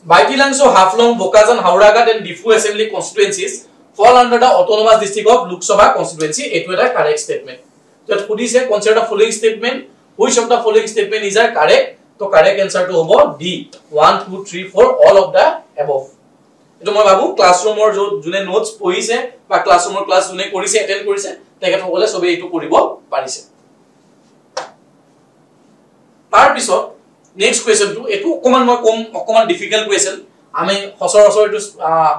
Baitilangsho, Haflong, Bokazan, Hauragat and Difu Assembly constituencies fall under the autonomous district of Lok Sabha constituency. It was a correct statement. So, could you say consider the following statement? Which of the following statement is a correct? So, correct answer to over D. 1, 2, 3, 4, all of the above. Ito moi babu classroom or june notes poise ba classroom or class june korise attend korise tekhotokole sobe etu koribo parise tar pisot next কোৱেশ্চনটো এটো অকমান difficult question আমি সচৰাচৰ এটো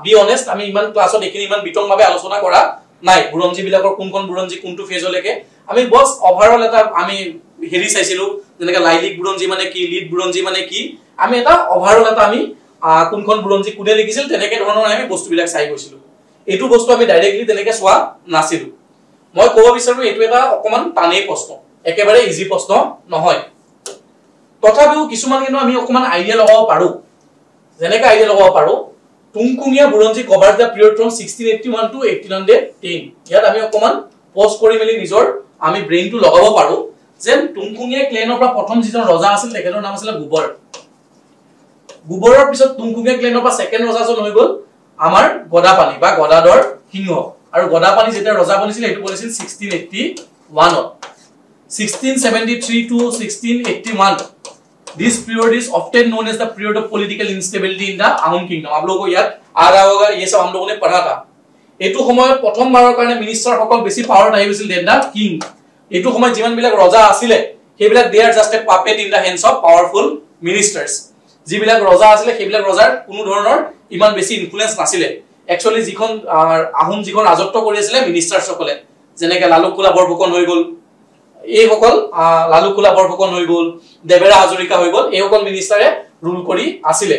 B honest আমি ইমান ক্লাছত এখিনি ইমান বিতংভাৱে আলোচনা কৰা নাই বুৰঞ্জী বিলাকৰ কোন বুৰঞ্জী কোনটো ফেজলৈকে আমি বস ওভাৰঅল এটা আমি হেৰি চাইছিলো যেনেকৈ লাইলিক বুৰঞ্জী মানে কি লিড বুৰঞ্জী মানে কি আমি এটা ওভাৰঅল এটা আমি কোন বুৰঞ্জী কোনে লিখিছিল তেনেকৈ ধৰণৰ আমি বস্তুবিলাক চাই গৈছিলো এটো বস্তু আমি ডাইৰেক্টলি তেনেকৈ চোৱা নাছিলো মই ক'ব বিচাৰো এটো এটা অকমান টানেই প্ৰশ্ন একেবাৰে ইজি প্ৰশ্ন নহয় তথাপিও কিছুমান কিন্তু আমি অকমান আইডিয়া লগাব পাৰো যেনেকৈ আইডিয়া লগাব পাৰো টুংকুঙীয়া বুৰঞ্জী cover the period from 1681 to 1810 ইয়াত আমি অকমান পজ কৰি মেলি নিজৰ আমি ব্ৰেইনটো লগাব পাৰো যেন টুংকুঙীয়া ক্লেনৰ পৰা প্ৰথম যিজন ৰজা আছিল তেখেতৰ নাম আছিল গুবৰ গুবৰৰ পিছত টুংকুঙীয়া ক্লেনৰ পৰা সেকেন্ড ৰজাজন হৈ গল আমাৰ গদাপানী বা গদাধৰ সিংহ আৰু গদাপানী যেতিয়া ৰজা বনিছিল এটো বনিছিল 1681 1673 to 1681 this period is often known as the period of political instability in the Ahom kingdom आप लोगों को याद आ रहा होगा ये सब हम लोगों ने पढ़ा था एटु সময়ত প্ৰথম বাৰৰ কাৰণে মিনিষ্টাৰ সকল বেছি পাৱাৰত আহি গৈছিল দেন দা কিং এটু সময় যিমান বিলাক ৰজা আছিলে হেবিলাক they are just a puppet in the hands of powerful ministers যিবিলাক ৰজা আছিলে হেবিলাক ৰজাৰ কোনো ধৰণৰ ইমান বেছি ইনফ্লুয়েন্স নাছিলে একচুয়ালি যিখন আহোম যিখন ৰাজত্ব কৰি আছিল মিনিষ্টাৰ্স সকলে যেনেকৈ লালুকুলা বৰফুকন হৈ গল এই সকল লালুকুলা বৰফুকন হৈ গল দেবেৰা হাজৰিকা হৈ গল এই সকল মিনিষ্টাৰে ৰুল কৰি আছিলে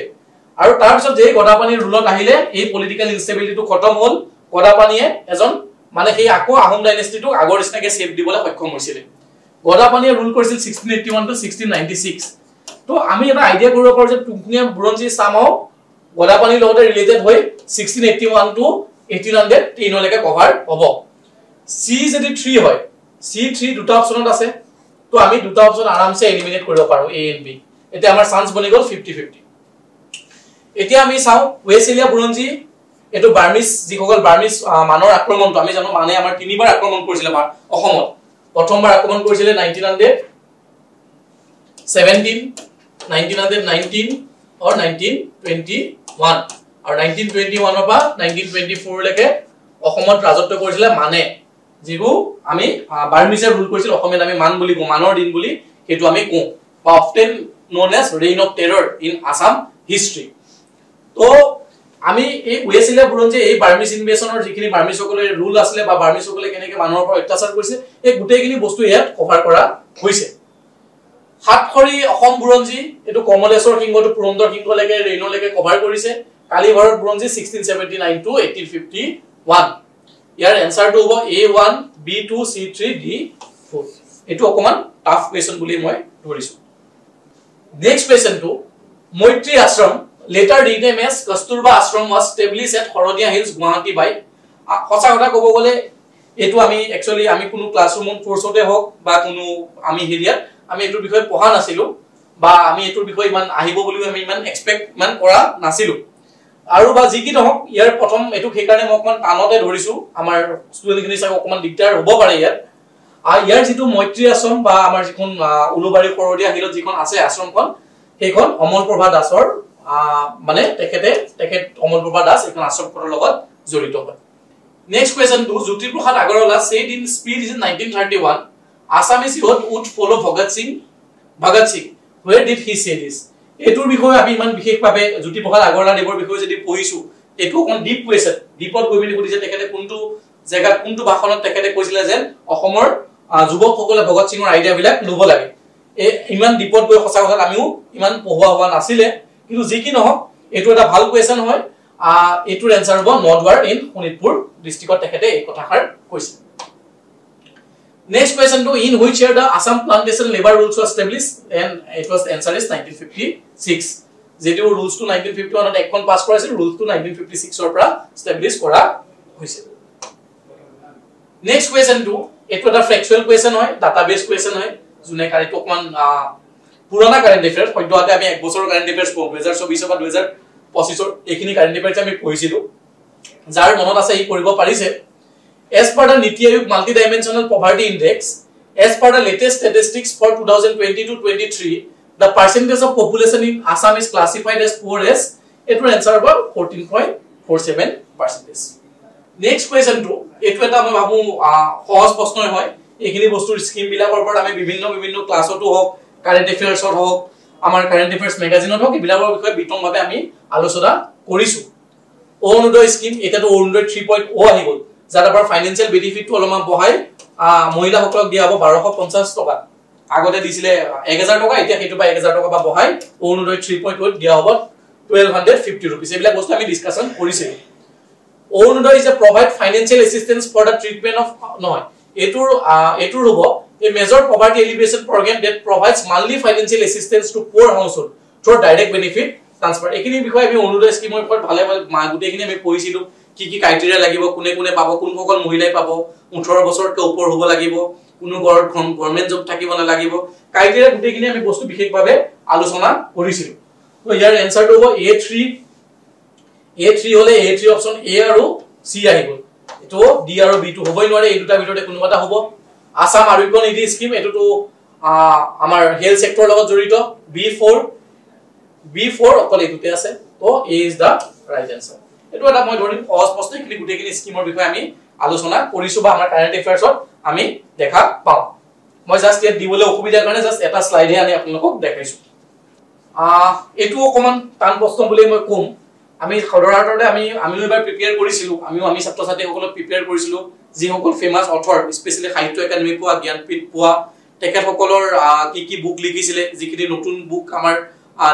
আৰু তাৰ পিছত যে গদাপানীৰ ৰুলত আহিলে এই পলিটিক্যাল ইনষ্টেবিলিটিটো খতম হল গদাপানীয়ে এজন মানে সেই আকো আহোম ডাইনেষ্টিটো আগৰ নিচিনাকৈ সেভ দিবলৈ সক্ষম হৈছিল গদাপানীয়ে ৰুল কৰিছিল 1681 টু 1696 তো আমি এটা আইডিয়া কৰিব পাৰো যে টুংকুঙীয়া বুৰঞ্জী সামাও গদাপানীৰ লগতে ৰিলেটেড হৈ 1681 টু 1810 লৈকে কভাৰ হ'ব সি যদি 3 হয় C3 দুটা অপচনত আছে তো আমি দুটা অপচন আৰামসে এলিমিনেট কৰিব পাৰো A and B এটা আমাৰ চান্স বনি গল 50-50 এতিয়া আমি চাও ওয়েষ্ট এলিয়া বুৰঞ্জী এটো বাৰ্মিজ যিসকল বাৰ্মিজ মানৰ আক্ৰমণটো আমি জানো মানে আমাৰ তিনিবাৰ আক্ৰমণ কৰিছিল আমাৰ অসমত প্ৰথমবাৰ আক্ৰমণ কৰিছিল 1917 1919 or 1921 আৰু 1921 পৰা 1924 লৈকে অসমত ৰাজত্ব কৰিছিল মানে যিবু আমি বাৰ্মিজে ৰুল কৰিছিল অসমত আমি মান বুলি কও মানৰ দিন বুলি হেতু আমি কও বা often known as reign of terror in Assam history তো আমি এই ওয়েষ্ট এলিয়া বুৰঞ্জী এই বাৰ্মিজ ইনভেশনৰ যিখিনি বাৰ্মিজ সকলে ৰুল আছিল বা বাৰ্মিজ সকলে কেনেকৈ মানুহৰ পৰা অত্যাচাৰ কৰিছে এই গুটেইখিনি বস্তু ইয়াত কভাৰ কৰা হৈছে হাতখৰি অসম বুৰঞ্জী এটো কমলেশ্বৰ সিংহটো পুৰন্দৰ সিংহলৈকে ৰেইনলৈকে কভাৰ কৰিছে কালি ভাৰত বুৰঞ্জী 1679 টু 1851 ইয়াৰ এনসাৰটো হ'ব A1 B2 C3 D4 এটো অকমান টাফ কোৱেশ্চন বুলি মই ধৰিছো next কোৱেশ্চনটো Maitree Ashram later renamed as Kasturba Ashram was established at Horonia Hills Guwahati by সঁচা কথা ক'ব গলে এটো আমি একচুয়ালি আমি কোনো ক্লাসৰুম কোৰ্সতে হওক বা কোনো আমি হেৰিয়াত আমি এটোৰ বিষয়ে পঢ়া নাছিলো বা আমি এটোৰ বিষয়ে ইমান আহিব বুলি আমি ইমান এক্সপেক্ট মান কৰা নাছিলো আৰু বা যি কি নহওক ইয়াৰ প্ৰথম এটো সেইকাৰণে মই অকমান টানতে ধৰিছো আমাৰ ষ্টুডেন্টখিনি চাই অকমান দিগদাৰ হ'ব পাৰে ইয়াৰ যিটো মৈত্ৰী আশ্ৰম বা আমাৰ যিখন উলুবাৰী কৰদিয়া হিলত যিখন আছে আশ্ৰমখন সেইখন অমলপ্ৰভা দাসৰ মানে তেখেত অমলপ্ৰভা দাস এখন আশ্ৰমখনৰ লগত জড়িত হয় next question to Jyotiprasad Agarwala said in speech in 1931 Assamese youth would follow Bhagat Singh where did he say this এটোৰ বিষয়ে আমি ইমান বিশেষভাৱে জ্যোতিপ্ৰসাদ আগৰৱালা দেৱৰ বিষয়ে যদি পঢ়িছো এটো কোন ডিপ কোৱেশ্চন ডিপত গৈ মেলি সুধিছে তেখেতে কোনটো জায়গাত কোনটো ভাষণত তেখেতে কৈছিল যেন অসমৰ যুৱকসকলে ভগত সিংৰ আইডিয়া বিলাক লব লাগে ইমান ডিপত গৈ সঁচা কথা আমিও ইমান পঢ়োৱা হোৱা নাছিলে কিন্তু যি কি নহওক এটো এটা ভাল কোৱেশ্চন হয় এটোৰ এনসাৰ হ'ব নদৱাৰ ইন শোণিতপুৰ ডিস্ট্ৰিক্টত তেখেতে এই কথাষাৰ কৈছে next question to in which year the Assam plantation labor rules were established and it was answer is 1956 যেটো rules to 1951 ত এখন পাস কৰাছিল rules to 1956 ৰ পৰা establish কৰা হৈছে next question to এটো এটা ফ্যাকচুয়াল কোৱেশ্চন হয় ডাটাবেস কোৱেশ্চন হয় জুনে কাৰিটো অকমান পুৰণা কাৰেন্ট এফেয়াৰ্স সদ্যহতে আমি এক বছৰৰ কাৰেন্ট এফেয়াৰ্স পঢ়ো 2024 বা 2025 এখিনি কাৰেন্ট এফেয়াৰ্স আমি পঢ়িছিলো যাৰ মনত আছে ই কৰিব পাৰিছে as per the Niti Aayog multidimensional poverty index as per the latest statistics for 2020 to 23 the percentage of population in Assam is classified as poor as it will answer about 14.47%. next question to etu eta moi bhabu সহজ প্ৰশ্ন হয় এখিনি বস্তুৰ scheme বিলাকৰ ওপৰত আমি বিভিন্ন ক্লাছতো হওক কাৰেন্ট এফেয়াৰ্সৰ হওক আমাৰ কাৰেণ্ট এফেয়াৰ্স মেগাজিনত হওক এইবিলাকৰ বিষয়ে বিতংভাৱে আমি আলোচনা কৰিছো অৰুণোদয় স্কিম এটাটো অৰুণোদয় 3.0 আহি গল যাৰ পৰা ফাইনান্সিয়েল বেনিফিটটো অলপমান বহাই মহিলাসকলক দিয়া হ'ব 1250 টকা আগতে দিছিলে 1000 টকা এতিয়া সেইটো বা 1000 টকা বা বহাই অৰুণোদয় 3.0 দিয়া হ'ব 1250 rupees এইবিলাক বস্তু আমি ডিসকাশন কৰিছিল Orunodoi is a provide financial assistance for the treatment of নহয় এটোৰ হ'ব a major poverty alleviation program that provides monthly financial assistance to poor household through direct benefit transfer এখিনি বিষয় আমি অৰুণোদয় স্কিমৰ ওপৰত ভালে গুটেখিনি আমি পঢ়িছিলো কি কি ক্ৰাইটেৰিয়া লাগিব কোনে কোনে পাব কোন সকল মহিলাই পাব 18 বছৰতকৈ ওপৰ হ'ব লাগিব কোনো গভৰ্ণমেন্ট জব থাকিব না লাগিব ক্ৰাইটেৰিয়া গুটেখিনি আমি বস্তু বিশেষভাৱে আলোচনা কৰিছিলো তো ইয়াৰ এনসাৰটো হ'ব A3 হলে A3 অপচন A আৰু C আহিব এটো D আৰু B টো হ'বই নোৱাৰে এই দুটা ভিতৰতে কোনোবাটা হ'ব আসাম আৰোগ্য নিধি স্কিম এটোটো আমাৰ হেলথ সেক্টৰৰ লগত জড়িত B4 অকল এটোতে আছে তো A is the right answer এটো এটা মই ধৰিম সহজ প্ৰশ্ন কি গুটেখিনি স্কিমৰ বিষয়ে আমি আলোচনা কৰিছো বা আমাৰ কাৰেন্ট এফেয়াৰ্সত আমি দেখা পাও মই জাস্ট ইয়াত দিবলৈ অসুবিধাৰ কাৰণে জাস্ট এটা স্লাইড হে আনি আপোনালোকক দেখাইছো এটো অকমান টান প্ৰশ্ন বুলি মই কম আমি সাধাৰণতে আমি এবাৰ প্ৰিপেয়াৰ কৰিছিলো আমি ছাত্ৰ ছাত্ৰীসকলক প্ৰিপেয়াৰ কৰিছিলো যি সকল ফেমাস অথৰ স্পেশালি সাহিত্য একাডেমি পোৱা জ্ঞানপীঠ পোৱা তেখেতসকলৰ কি বুক লিখিছিলে যিখিনি নতুন বুক আমাৰ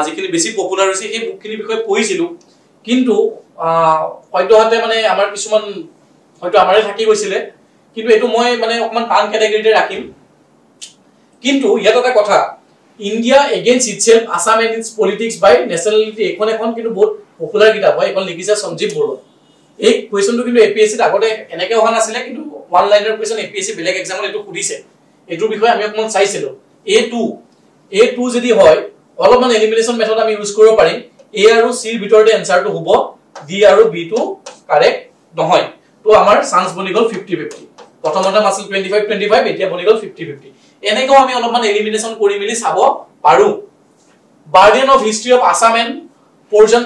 যিখিনি বেছি পপুলাৰ হৈছে এই বুকখিনি বিষয়ে পঢ়িছিলো কিন্তু হয়তোহাতে মানে আমাৰ কিছুমান হয়তো আমাৰে থাকি গৈছিলে কিন্তু এটো মই মানে অকমান টান ক্যাটাগৰীতে ৰাখিম কিন্তু ইয়াত এটা কথা India against itself Assam and its politics by nationality এখন কিন্তু বহুত পপুলাৰ কিতাপ হয় এখন লিখিছে সঞ্জীৱ বড়ো এই কোৱেশ্চনটো কিন্তু এপিএসসি ত আগতে এনেকে হোৱা নাছিলে কিন্তু ওয়ান লাইনাৰ কোৱেশ্চন এপিএসসি বেলেগ এক্সামত এটো সুধিছে এটোৰ বিষয়ে আমি অকমান চাইছিলো A2 যদি হয় অলপমান এলিমিনেশন মেথড আমি ইউজ কৰিব পাৰিম A আৰু C ৰ ভিতৰতে আনসাৰটো হ'ব D আৰু B টো কাৰেক্ট নহয় তো আমাৰ চান্স বনি গল 50-50 প্ৰথমতে মাসিল 25-25 এতিয়া বনি গল 50-50 এনেকৈ আমি অলপমান এলিমিনেশন কৰি মিলি চাব পাৰো burden of history of Assam and portion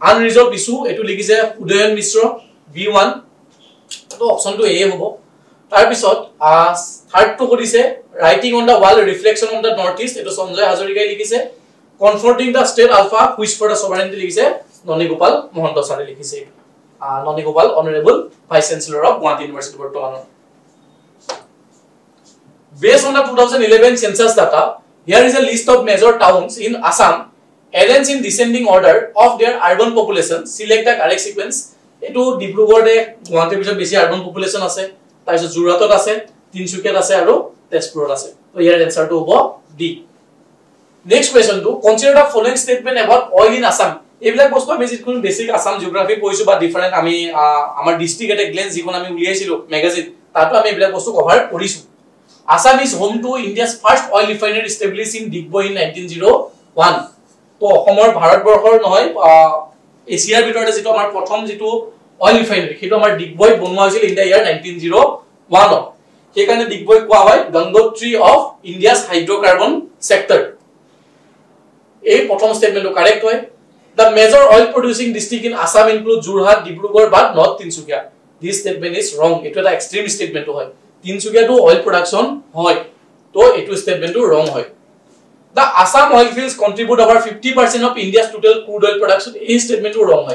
unresolved issue এটো লিখিছে উদয়ন মিশ্ৰ B1 তো অপশন টু A হ'ব তাৰ পিছত থাৰ্ড টো কৰিছে writing on the wall reflection on the north east এটো সঞ্জয় হাজৰিকাই লিখিছে comforting the state ULFA which for the sovereignty লিখিছে ননীগোপাল মহন্ত ছাৰে লিখিছে Nanigopal honourable vice chancellor of Guwahati university বৰ্তমানৰ based on the 2011 census data here is a list of major towns in Assam arranged in descending order of their urban population select the correct sequence etu Dibrugarh Guwahati bisor beshi urban population ase taise Juratot ase Tinsukiat ase aru Tezpurot ase to here answer to hobo D next question to consider the following statement about oil in Assam ebilak bostu ami jikun basic Assam geography poisu ba different ami amar district at a glance jikon ami uliaisilo magazine tato ami ebilak bostu cover korisu Assam is home to India's first oil refinery established in Digboi in 1901 তো অসমৰ ভাৰতবৰ্ষৰ নহয় এছিয়াৰ ভিতৰতে যেটো আমাৰ প্ৰথম যেটো অইল ৰিফাইনাৰী হেটো আমাৰ ডিগবৈ বনোৱা হৈছিল ইন দা ইয়াৰ 1901 হেকাৰণে ডিগবৈ কোৱা হয় Gangotri of India's hydrocarbon sector এই প্ৰথম স্টেটমেন্টটো কাৰেক্ট হয় the major oil producing district in Assam include Jorhat Dibrugarh but not Tinsukia this statement is wrong এটো এটা এক্সট্ৰিম স্টেটমেন্ট হয় তিনসুকিয়াটো অইল প্ৰডাকশন হয় তো এটো স্টেটমেন্টটো ৰং হয় The Assam oil fields contribute over 50% of India's total crude oil production. This statement is wrong.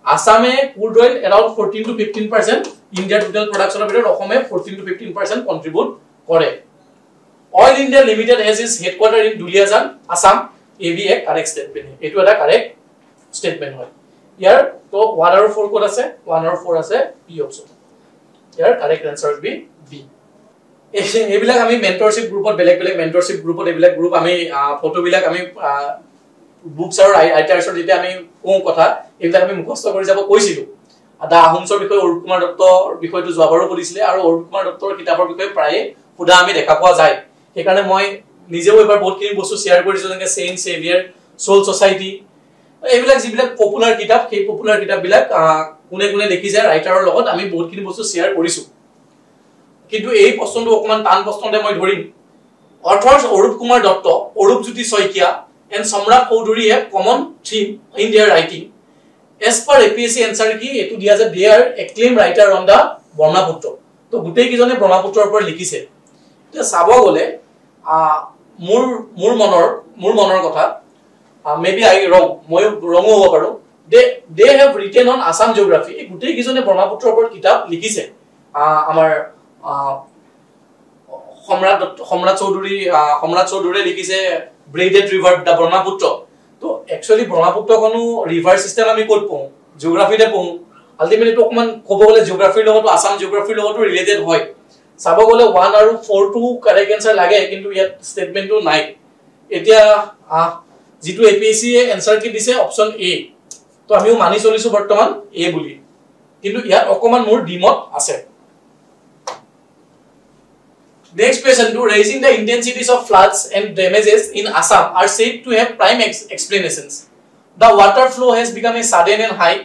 Assam crude oil around 14 to 15%. India total production of it, 14 to 15% contribute. Correct. Oil India Limited has its headquarters in Duliajan, Assam. AVA correct statement. It was a correct statement. Here, so 1 or 4 code ase, 1 or 4 ase, B option. Here, correct answer will be B. এবিলাক আমি মেন্টৰশিপ গ্ৰুপত বেলেগ মেন্টৰশিপ গ্ৰুপত এবিলাক group আমি photo বিলাক আমি books আৰু আইটাৰ্ছৰ যেতে আমি কোন কথা এবিলাক আমি মুখস্থ কৰি যাব কৈছিলো দা আহোমছৰ বিষয়ে অৰুপ কুমাৰ দত্তৰ বিষয়টো যোৱাবাৰো কৰিছিলে আৰু অৰুপ কুমাৰ দত্তৰ কিতাপৰ বিষয়ে প্ৰায়ে খুদা আমি দেখা পোৱা যায় সেইকাৰণে মই নিজেও এবাৰ বহুতখিনি বস্তু শেয়াৰ কৰিছো যেনে সেইন্ট সেভিয়াৰ সোল সোসাইটি এইবিলাক যিবিলাক পপুলাৰ কিতাপ সেই পপুলাৰ কিতাপবিলাক কোনে কোনে লিখিছে ৰাইটাৰৰ লগত আমি বহুতখিনি বস্তু শেয়াৰ কৰিছো কিন্তু এই প্ৰশ্নটো অকমান টান প্ৰশ্নতে মই ধৰিম authors Arup Kumar Dutta Arup Jyoti Saikia and Samrat Choudhury have common theme in their writing as per APSC answer কি এটো দিয়া যে they are acclaimed writer on the Brahmaputra তো গুটেই কিজনে ব্ৰহ্মপুত্ৰৰ ওপৰত লিখিছে তে চাব গলে মোৰ মনৰ কথা maybe I wrong মই wrong হ'ব পাৰো they have written on Assam geography গুটেই কিজনে ব্ৰহ্মপুত্ৰৰ ওপৰত কিতাপ লিখিছে আমাৰ সম্ৰাট চৌধুৰী লিখিছে braided river the ব্ৰহ্মপুত্ৰ তো actually ব্ৰহ্মপুত্ৰ কোনো river system আমি ক'ত পাওঁ geography তে পাওঁ ultimately তো অকমান ক'ব গলে geography লগত Assam geography লগত related হয় চাব গলে 1 আৰু 4 টো correct answer লাগে কিন্তু ইয়াত statementটো নাই এতিয়া যেটো APSC এ answer কি দিছে অপচন A তো আমিও মানি চলিছো বৰ্তমান A বুলি কিন্তু ইয়াত অকমান মোৰ ডিমত আছে Next question to raising the intensities of floods and damages in Assam are said to have prime explanations. The water flow has become a sudden and high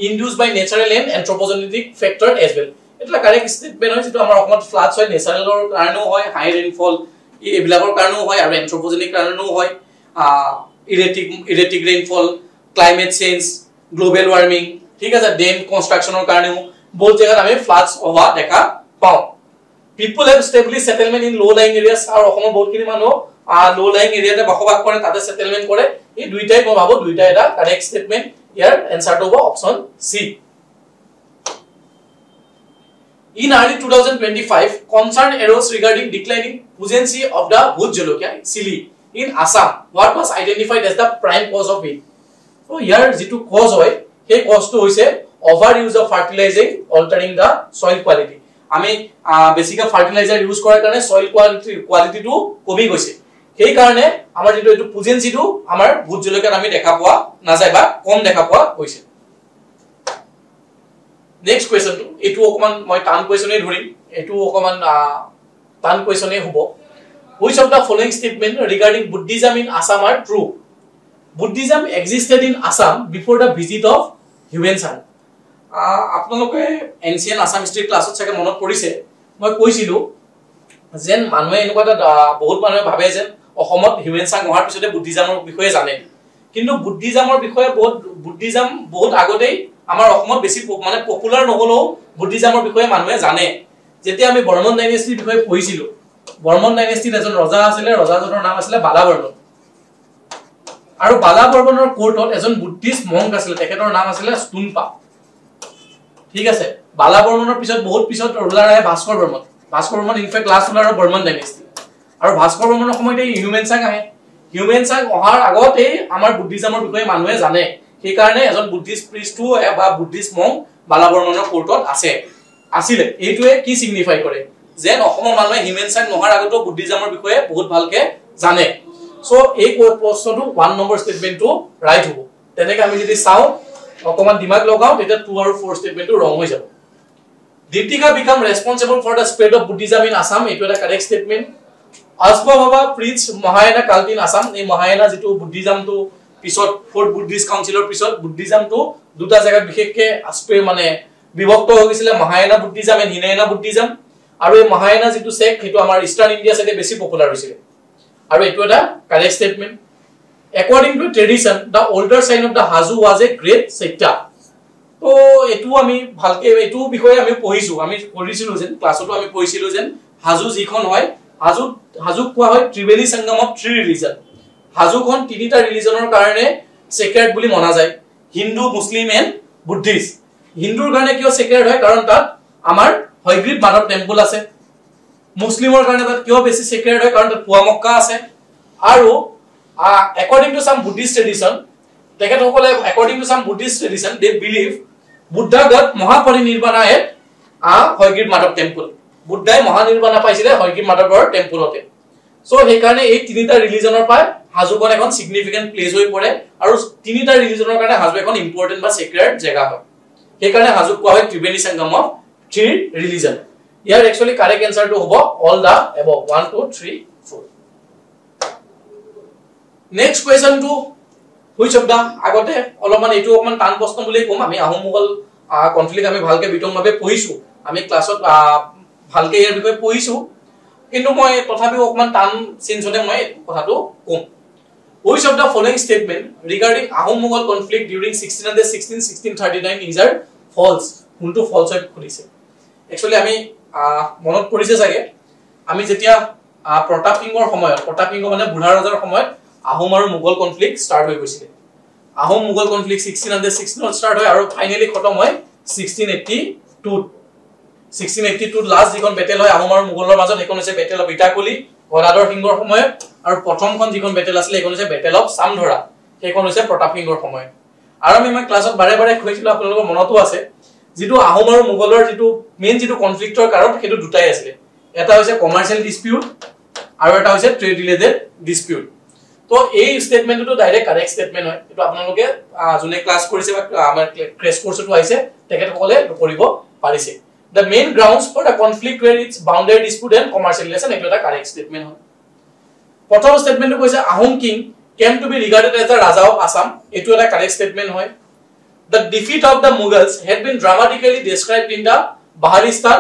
induced by natural and anthropogenic factor as well. It's a correct statement hoy jeto amar okomot floods hoy natural or karone hoy high rainfall ebilakor karone hoy aru anthropogenic karone hoy erratic rainfall climate change global warming thik ase dam construction or karone both jagar ame floods howa dekha pao people have established settlement in low lying areas aru okomor bahut kini manu low lying area te bakhobas kore tate settlement kore ei duitai mo bhabo duita eta correct statement here answer to option C In early 2025, concern arose regarding declining potency of the Bhut Jolokia chili in Assam. What was identified as the prime cause of it? So here, jitu cause hoy, he cause to hoise overuse of fertilizing, altering the soil quality. Ami basic fertilizer use korar karone soil quality to komi goise. Hei karone amar jitu etu potency to amar Bhut Jolokia ami dekha poa najai ba kom dekha poa hoise. Next question to etu okoman moi tan question e dhorim etu okoman tan question e hobo which of the following statement regarding Buddhism in Assam are true Buddhism existed in Assam before the visit of Human Sang apnaloke ancient Assam history class ot sake monot porise moi koisilu jen manue enukata bahut manue bhabe jen ohomot Human Sang ohar pisote Buddhism or bikhoye jane kintu Buddhism or bikhoye Buddhism bahut agotei আমাৰ অসমত বেছি মানে popular নহলো বুদ্ধিজমৰ বিষয়ে মানুহে জানে যেতিয়া আমি বৰ্মন ডাইনেষ্টিৰ বিষয়ে পঢ়িছিলো বৰ্মন ডাইনেষ্টিৰ এজন ৰজা আছিল ৰজাজনৰ নাম আছিল বালাবৰ্মন আৰু বালাবৰ্মনৰ কোৰ্টত এজন বুদ্ধিষ্ট মংক আছিল তেখেতৰ নাম আছিল ষ্টুনপা ঠিক আছে বালাবৰ্মনৰ পিছত বহুত পিছত ৰুলাৰ আহে Bhaskar Barman in fact last ruler of Barman dynasty আৰু ভাস্কৰ বৰ্মনৰ সময়তে হিউমেন সাং আহে হিউমেন সাং অহাৰ আগতে আমাৰ বুদ্ধিজমৰ বিষয়ে মানুহে জানে সেই কাৰণে এজন বুদ্ধিষ্ট প্ৰিষ্ট বা বুদ্ধিষ্ট মং বালাবৰ্মনৰ কোৰ্টত আছিল এইটোৱে কি সিগনিফাই কৰে যেন অসমৰ মানুহে হিউমেন সাং নহাৰ আগতো বুদ্ধিজমৰ বিষয়ে বহুত ভালকে জানে সো এই প্ৰশ্নটো 1 নম্বৰ ষ্টেটমেন্টটো ৰাইট হ'ব তেনেকৈ আমি যদি চাও অকমান দিমাগ লগাও তেতিয়া 2 আৰু 4 ষ্টেটমেন্টটো ৰং হৈ যাব Diptika become responsible for the spread of Buddhism in Assam এইটো এটা correct statement Aspa Baba preached Mahayana cult in Assam এই Mahayana যেটো বুদ্ধিজম তো পিছত ফোর্থ বুদ্ধিষ্ট কাউন্সিলৰ পিছত বুদ্ধিজম তো দুটা জায়গা বিশেষকে আসপে মানে বিভক্ত হৈ গৈছিল মহায়ানা বুদ্ধিজম এণ্ড হিনায়ানা বুদ্ধিজম আৰু এই মহায়ানা যেটো সেক হেতু আমাৰ ইষ্টাৰ্ণ ইণ্ডিয়া সাইডে বেছি পপুলাৰ হৈছিল আৰু এটো এটা correct statement According to tradition the older sign of the Hazu was a great Saitya তো এটো আমি ভালকে এটো বিষয়ে আমি পঢ়িছো আমি পঢ়িছিলো যেন ক্লাছতো আমি পঢ়িছিলো যেন হাজু যিখন হয় হাজু কোৱা হয় ত্ৰিবেণী সংগম অফ থ্ৰী ৰিলিজন হাজুখন তিনিটা ৰিলিজনৰ কাৰণে সেক্ৰেট বুলি মনা যায় হিন্দু মুসলিম এণ্ড বুদ্ধিষ্ট হিন্দুৰ কাৰণে কিয় সেক্ৰেট হয় কাৰণ তাত আমাৰ হয়গ্ৰীব মাধৱ টেম্পল আছে মুসলিমৰ কাৰণে তাত কিয় বেছি সেক্ৰেট হয় কাৰণ তাত পুৱামক্কা আছে আৰু according to some Buddhist tradition according to some Buddhist tradition they believe Buddha got Mahaparinirvana at Hoygrid Madhav temple Buddha Mahanirvana paisile Hoygrid Madhav temple ote so he karone ei tinita religionor pai Hazugon ekhon significant place hoi pore aru tinita religionor karone Hazu ekhon important ba sacred jaga hoy he karone Hazu koa hoy Tribeni Sangam of three religion here actually correct answer to hobo all the above 1 2 3 4 Next question to which of the agote অলপমান এটো অকমান টান প্ৰশ্ন বুলি কম আমি Ahom Mughal conflict আমি ভালকে বিতংভাৱে পঢ়িছো আমি ক্লাছত ভালকে ইয়াৰ বিষয়ে পঢ়িছো কিন্তু মই তথাপিও অকমান টান সেন্সতে মই কথাটো কম which of the following statement regarding Ahom Mughal conflict during 1616 1639 is are false কোনটো false হয় খুলিছে actually আমি মনত পৰিছে চাগে আমি যেতিয়া প্ৰতাপ সিংহৰ সময়ত প্ৰতাপ সিংহ মানে বুঢ়া ৰজাৰ সময়ত আহোম আৰু মোগল কনফ্লিক্ট ষ্টাৰ্ট হৈ গৈছিল আহোম মোগল কনফ্লিক্ট 1616 ষ্টাৰ্ট হয় আৰু ফাইনালি খতম হয় 1682 লাষ্ট যিখন বেটেল হয় আহোম আৰু মোগলৰ মাজত এখন হৈছে বেটেল অফ ইটাকুলি গদাধৰ সিংহৰ সময়ত আৰু প্ৰথমখন যিখন বেটেল আছিল এখন হৈছে বেটেল অফ সামধৰা সেইখন হৈছে প্ৰতাপ সিংহৰ সময়ত আৰু আমি ক্লাছত বাৰে বাৰে কৈছিলো আপোনালোকৰ মনতো আছে যেটো আহোম আৰু মোগলৰ যেটো মেইন যেটো কনফ্লিক্টৰ কাৰণ হেতু দুটাই আছিল এটা হৈছে কমাৰ্শিয়াল ডিসপিউট আৰু এটা হৈছে ট্ৰেড ৰিলেটেড ডিসপিউট তো এই স্টেটমেন্টটো ডাইৰেক্ট কাৰেক্ট স্টেটমেন্ট হয় এটো আপোনালোকে জুনে ক্লাস কৰিছে বা আমাৰ ক্ৰেশ কোৰ্সটো আইছে তেখেতসকলে কৰিব পাৰিছে the main grounds for the conflict were its boundary dispute and commercial relation এটো এটা কারেক্ট স্টেটমেন্ট হয় প্ৰথম স্টেটমেন্টটো কৈছে Ahom king came to be regarded as the raja of assam এটো এটা কারেক্ট স্টেটমেন্ট হয় the defeat of the mughals had been dramatically described in the baharistan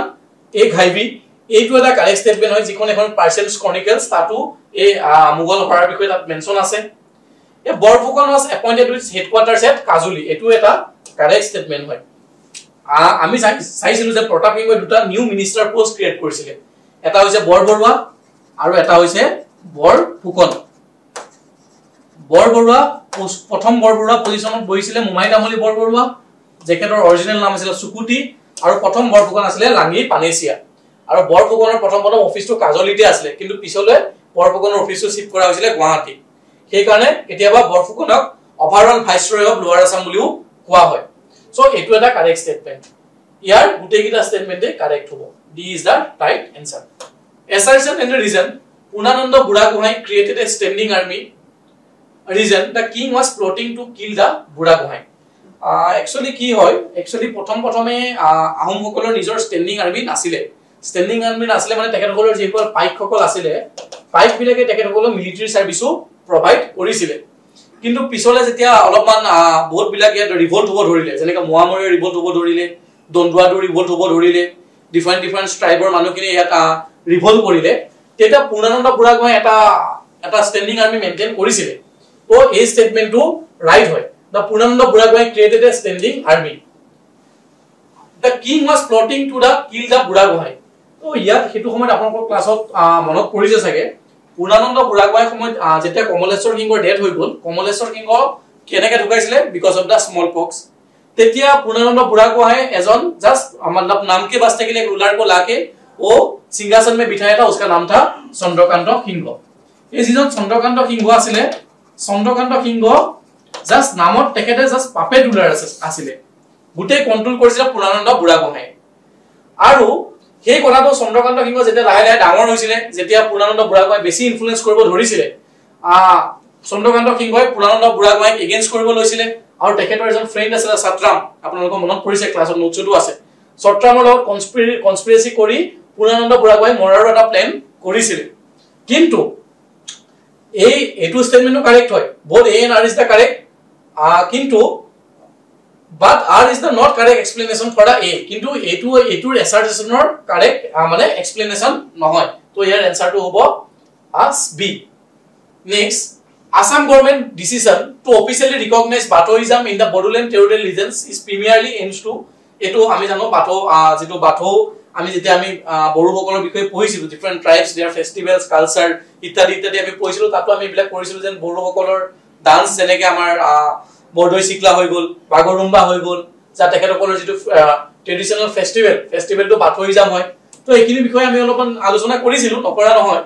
a ghaibi এটো এটা কারেক্ট স্টেটমেন্ট হয় যিখন এখন পাৰ্সেলস ক্ৰনিকলস তাতো এই মুঘল হৰাৰ বিষয়ে তাত মেনশন আছে এ Borphukan was appointed with headquarters at kajuli এটো এটা কাৰেক্ট স্টেটমেন্ট হয় আমি চাইছিলো যে প্ৰতাপ সিংহই দুটা নিউ মিনিষ্টাৰ পোষ্ট ক্ৰিয়েট কৰিছিল এটা হৈছে বৰবৰুৱা আৰু এটা হৈছে বৰফুকন বৰবৰুৱা প্ৰথম বৰবৰুৱা পজিশনত বহিছিল মুমাই তামলি বৰবৰুৱা জেকেটৰ অৰিজিনাল নাম আছিল সুকুটি আৰু প্ৰথম বৰফুকন আছিল লাঙ্গি পানেছিয়া আৰু বৰফুকনৰ প্ৰথম অফিসটো কাজলিতে আছিল কিন্তু পিছলৈ বৰফুকনৰ অফিসটো শিফট কৰা হৈছিল গুৱাহাটী সেই কাৰণে কেতিয়াবা বৰফুকনক ওভাৰঅল ভাইসৰয় অফ লোৱাৰ আসাম বুলিও কোৱা হয় So eto eta correct statement here gutei gita statement e correct hobo d is the right answer assertion and reason Punananda Buddhagohai created a standing army reason the king was plotting to kill the Buddhagohai actually ki hoy actually prothome ahom hokolor nijor standing army nasile mane tekhot hokolor jekol paik hokol asile paik bilake tekhot hokolor military service provide korisile কিন্তু পিছলে যেতিয়া অলপমান বহুত বিলাক ইয়াত revolt হ'ব ধৰিলে যেনেকা মোৱামৰে ৰিভল্ট হ'ব ধৰিলে দণ্ডুৱাটো ৰিভল্ট হ'ব ধৰিলে ডিফাৰেন্ট ট্ৰাইবৰ মানুহখিনি ইয়াত ৰিভল্ট কৰিলে তেতিয়া পূৰ্ণানন্দ বুঢ়াগোহাঁই এটা ষ্টেন্ডিং আৰ্মি মেইনটেইন কৰিছিল তো এই স্টেটমেন্টটো ৰাইট হয় the Purnananda Burhagohain created a standing army the king was plotting to the kill the Burhagohain তো ইয়াত হেতু সময়ত আপোনালোকৰ ক্লাছত মনত পৰিছে চাগে পূৰ্ণানন্দ বুঢ়াগোহাঁই সময়ত যেতিয়া কমলেশ্বৰ সিংহৰ ডেথ হৈ গল কমলেশ্বৰ সিংহ কেনেকে ঢুকাইছিলে বিকজ অফ দা স্মল পক্স তেতিয়া পূৰ্ণানন্দ বুঢ়াগোহাঁই এজন জাস্ট मतलब नाम के वास्ते के लिए रूलर को लाके वो सिंहासन में बिठाया था उसका नाम था चंद्रकांत सिंह এই যিজন চন্দ্ৰকান্ত সিংহ আছিলে চন্দ্ৰকান্ত সিংহ জাস্ট নামত তেখেতে জাস্ট পাপেট ৰুলাৰ আছিলে গুটেই কন্ট্ৰোল কৰিছিল পূৰ্ণানন্দ বুঢ়াগোহাঁই আৰু সেই কথাটো চন্দ্ৰকান্ত সিংহ যেতিয়া লাহে লাহে ডাঙৰ হৈছিলে যেতিয়া পূৰ্ণানন্দ বুঢ়াগোহাঁই বেছি ইনফ্লুয়েন্স কৰিব ধৰিছিলে চন্দ্ৰকান্ত সিংহই পূৰ্ণানন্দ বুঢ়াগোহাঁইক এগেইনষ্ট কৰিব লৈছিলে আৰু তেখেতৰ এজন ফ্ৰেন্ড আছিল সত্ৰাম আপোনালোকৰ মনত পৰিছে ক্লাছত নোটছটো আছে সত্ৰামৰ লগত কনস্পিৰেসি কৰি পূৰ্ণানন্দ বুঢ়াগোহাঁই মৰাৰ এটা প্ল্যান কৰিছিল কিন্তু এটো স্টেটমেন্টটো কারেক্ট হয় both a and r is the correct কিন্তু but r is the not correct explanation for the a কিন্তু এটোৰ assertionৰ correct মানে explanation নহয় তো ইয়াৰ আনসাৰটো হ'ব as b next Assam government decision to officially recognize Batoism in the Bodoland territorial regions is primarily aims to eto ami jano Bato jeto Bato আমি যেতিয়া আমি বড়ো সকলৰ বিষয়ে পঢ়িছিলো ডিফাৰেন্ট ট্ৰাইবস देयर ফেস্টিভেলস কালচাৰ ইত্যাদি আমি পঢ়িছিলো তাতো আমি বিলা কৰিছিলো যেন বড়ো সকলৰ ডান্স যেনেকে আমাৰ বৰদৈ চিকলা হৈ গল বাগৰুম্বা হৈ গল যা তেখেতসকলৰ যেটো ট্ৰেডিশনাল ফেস্টিভেলটো বাথোইজাম হয় তো এইখিনি বিষয়ে আমি অলপমান আলোচনা কৰিছিলো নকৰা নহয়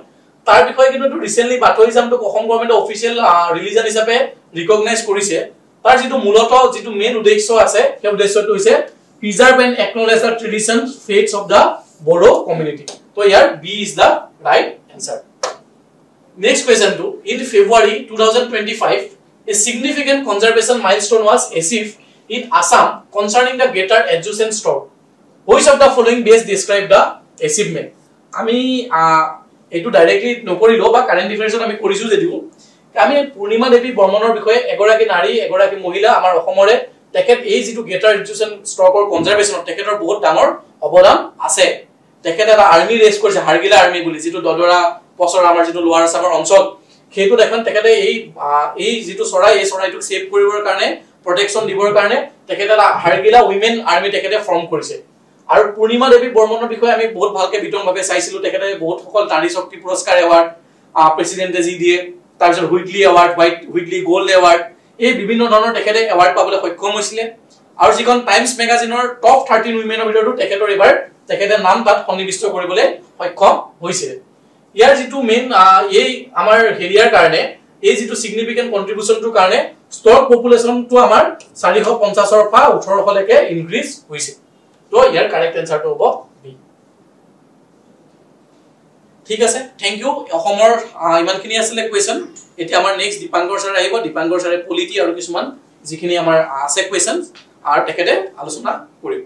তাৰ বিষয়ে কিন্তু ৰিসেন্টলি বাথোইজামটো অসম গৱৰ্ণমেণ্টে অফিচিয়েল ৰিলিজন হিচাপে ৰিকগনাইজ কৰিছে তাৰ যেটো মূলত যেটো মেইন উদ্দেশ্য আছে সেই উদ্দেশ্যটো হৈছে preserve and acknowledge the traditions faiths of the Bodo community so here b is the right answer next question 2 in February 2025 a significant conservation milestone was achieved in Assam concerning the greater adjacent stock which of the following best describe the achievement ami etu directly nokorilo ba current affairs ami korisu je diu ami Purnima Devi Bormonor বিষয়ে এগৰাকী নাৰী এগৰাকী মহিলা আমাৰ অসমৰে তেখেত এই যেটো গ্ৰেটাৰ ৰিজুচন ষ্টকৰ কনজাৰভেচন তেখেতৰ বহুত ডাঙৰ অৱদান আছে তেখেত এটা আৰ্মি ৰেজ কৰিছে হাৰগিলা আৰ্মি বুলি যেটো দদৰা পছৰ আমাৰ যেটো লোৱাৰ আসামৰ অঞ্চল সেইটো দেখোন তেখেতে এই যেটো চৰাই এই চৰাইটো সেভ কৰিবৰ কাৰণে প্ৰটেকচন দিবৰ কাৰণে তেখেত এটা হাৰগিলা উইমেন আৰ্মি তেখেতে ফৰ্ম কৰিছে আৰু পূৰ্ণিমা দেৱী বৰ্মনৰ বিষয়ে আমি বহুত ভালকে বিতংভাৱে চাইছিলো তেখেতে বহুত সকল নাৰী শক্তি পুৰস্কাৰ এৱাৰ্ড প্ৰেসিডেন্টে জি দিয়ে তাৰপিছত Whitley award Whitley gold award এই বিভিন্ন ধৰণৰ তেখেতে এৱাৰ্ড পাবলৈ সক্ষম হৈছিলে আৰু যিখন টাইমছ মেগাজিনৰ টপ 13 উইমেনৰ ভিতৰতো তেখেতৰ এবাৰ তেখেতে নাম তাত সন্নিবিষ্ট কৰিবলৈ সক্ষম হৈছিলে ইয়াৰ যেটো মেইন এই আমাৰ হেৰিয়াৰ কাৰণে এই যেটো সিগনিফিকেন্ট কন্ট্ৰিবিউশনটোৰ কাৰণে ষ্টক পপুলেশনটো আমাৰ 450 ৰ পৰা 1800 লৈকে ইনক্ৰিজ হৈছে তো ইয়াৰ কাৰেক্ট আনসাৰটো হ'ব বি ঠিক আছে থ্যাংক ইউ অসমৰ ইমানখিনি আছিল কোৱেশ্চন এতিয়া আমাৰ নেক্সট দীপাংকৰ স্যাৰ আহিব দীপাংকৰ স্যাৰে পলিটি আৰু কিছুমান যিখিনি আমাৰ আছে কোৱেশ্চন আৰু তেখেতে আলোচনা কৰিব